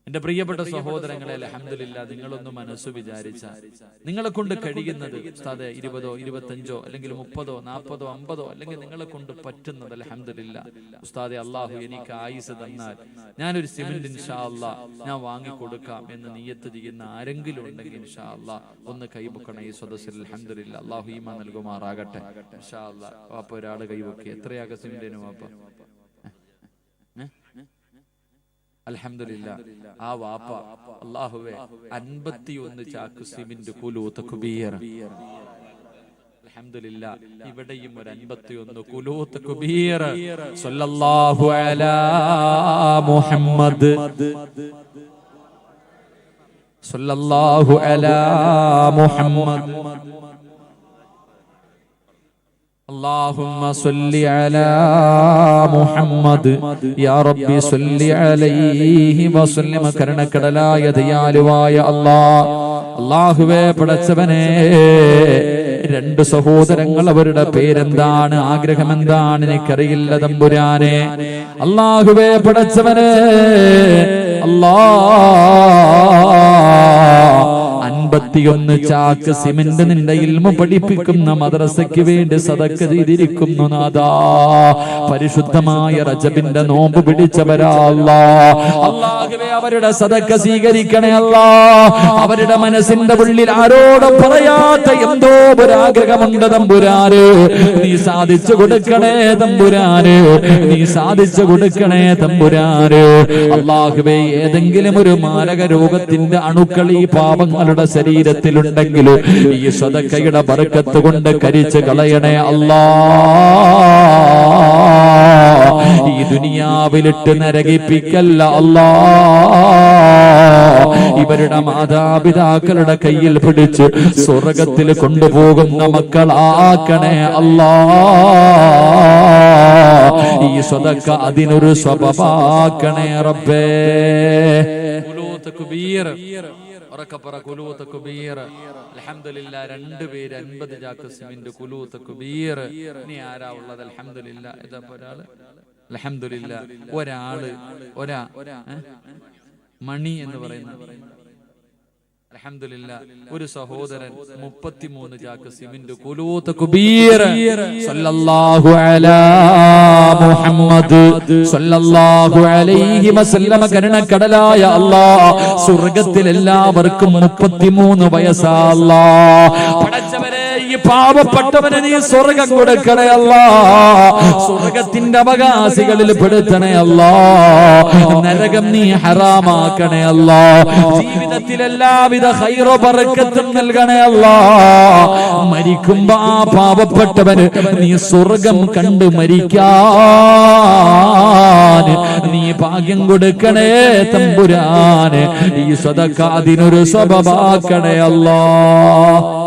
എന്റെ പ്രിയപ്പെട്ട സഹോദരങ്ങളെ, അൽഹംദുലില്ലാഹ് നിങ്ങളൊന്ന് മനസ്സ് വിചാരിച്ചാൽ നിങ്ങളെ കൊണ്ട് കഴിയുന്നത് ഉസ്താദേ 20, 25 അല്ലെങ്കിൽ 30, 40, 50 അല്ലെങ്കിൽ നിങ്ങളെ കൊണ്ട് പറ്റുന്നത് അൽഹംദുലില്ലാഹ്. ഉസ്താദേ, അള്ളാഹു എനിക്ക് ആയുസ് തന്നാൽ ഞാനൊരു സിമന്റ് ഇൻഷാ അല്ലാഹ് ഞാൻ വാങ്ങിക്കൊടുക്കാം എന്ന് നിയ്യത്ത് ചെയ്യുന്ന ആരെങ്കിലും ഉണ്ടെങ്കിൽ ഇൻഷാ അല്ലാഹ് ഒന്ന് കൈവക്കണം ഈ സദസ്സിൽ. അൽഹംദുലില്ലാഹ് അള്ളാഹു ഈമാൻ നൽകുമാറാകട്ടെ. ഇൻഷാ അല്ലാഹ് വാപ്പ ഒരാള് കൈവക്കി. എത്രയാക സിമന്റിന് വാപ്പ? അൽഹംദുലില്ലാഹ് ആ വാപ്പ അല്ലാഹുവേ 51 ചാക്ക് സിമന്റ് കുലൂ തക്ബീർ. അൽഹംദുലില്ലാഹ് ഇവിടെയും ഒരു 51 കുലൂ തക്ബീർ. സല്ലല്ലാഹു അലാ മുഹമ്മദ്, സല്ലല്ലാഹു അലാ മുഹമ്മദ്, اللهم صل على محمد يا ربي صل عليه وسلم. കരുണക്കടലായ ദയാലുവായ അല്ലാഹുവേ, പടച്ചവനെ, 2 സഹോദരങ്ങൾ, അവരുടെ പേരെന്താണ്, ആഗ്രഹം എന്താണ് എനിക്കറിയില്ല തമ്പുരാനെ. അല്ലാഹുവേ, പടച്ചവനെ, 51 ചാക്ക് സിമന്റ് നിന്റെ ഇൽമ പഠിപ്പിക്കുന്ന മദ്രസയ്ക്ക് വേണ്ടി സദക്ക ചെയ്തിരിക്കുന്നു നാഥാ. പരിശുദ്ധമായ റജബിന്റെ നോമ്പ് പിടിച്ചവരാ അല്ലാഹുവേ, അവരുടെ സദക്ക സ്വീകരിക്കണേ അല്ലാ. അവരുടെ മനസ്സിന്റെ ഉള്ളിൽ ആരോടും പറയാത്ത എന്തോ ഒരാഗ്രഹമുണ്ട് തമ്പുരാനെ. നീ സാധിച്ചു കൊടുക്കണേ തമ്പുരാനെ, നീ സാധിച്ചു കൊടുക്കണേ തമ്പുരാനെ. അല്ലാഹുവേ, ഏതെങ്കിലും ഒരു മാരക രോഗത്തിന്റെ അണുക്കൾ ഈ പാപങ്ങളുടെ ശരീരത്തിലുണ്ടെങ്കിലും ഈ സദക്കയുടെ ബർക്കത്ത് കൊണ്ട് കരിച്ചു കളയണേ അല്ലാ. ഈ ദുനിയാവിലിട്ട് നരകിപ്പിക്കല്ല അല്ലാ. ഇവരുടെ മാതാപിതാക്കളുടെ കയ്യിൽ പിടിച്ച് സ്വർഗത്തിൽ കൊണ്ടുപോകുന്ന മക്കളാക്കണേ അല്ലാ. ഈ സദക്ക അതിനൊരു സ്വഭാവമാക്കണേ റബ്ബേ. അൽഹംദുലില്ലാഹ് 2 പേര് 50 ചാക്ക് സിമന്റ് കുലൂ തക്ബീർ. നീ ആരാ ഉള്ളത്? അൽഹംദുലില്ലാഹ് ഇതാ ഒരാള്. അൽഹംദുലില്ലാഹ് ഒരാള് മണി എന്ന് പറയുന്ന അൽഹംദുലില്ലാഹ് ഒരു സഹോദരൻ 33 ചാക്ക് സിമന്റ് കുലൂ തക്ബീർ. സല്ലല്ലാഹു അലാ മുഹമ്മദ് സല്ലല്ലാഹു അലൈഹി വസല്ലം. കരുണക്കടലായ അല്ലാഹ്, സ്വർഗ്ഗത്തിൽ എല്ലാവർക്കും 33 വയസ്സാ അല്ലാഹ്. പടച്ചവരെ, ഈ പാവപ്പെട്ടവന് നീ സ്വർഗം കൊടുക്കണേ അല്ലാ, സ്വർഗത്തിന്റെ അവകാശികളിൽ പെടുത്തണേ അല്ലാ, നരകം നീ ഹറാമാക്കണേ അല്ലാ, ജീവിതത്തിൽ എല്ലാവിധ ഖൈറു ബറക്കത്തും നൽകണേ അല്ലാ. മരിക്കുമ്പോ ആ പാവപ്പെട്ടവന് നീ സ്വർഗം കണ്ട് മരിക്കാൻ നീ ഭാഗ്യം കൊടുക്കണേ തമ്പുരാന്. ഈ സദഖ അതിനൊരു സബബാക്കണേ അല്ലാ.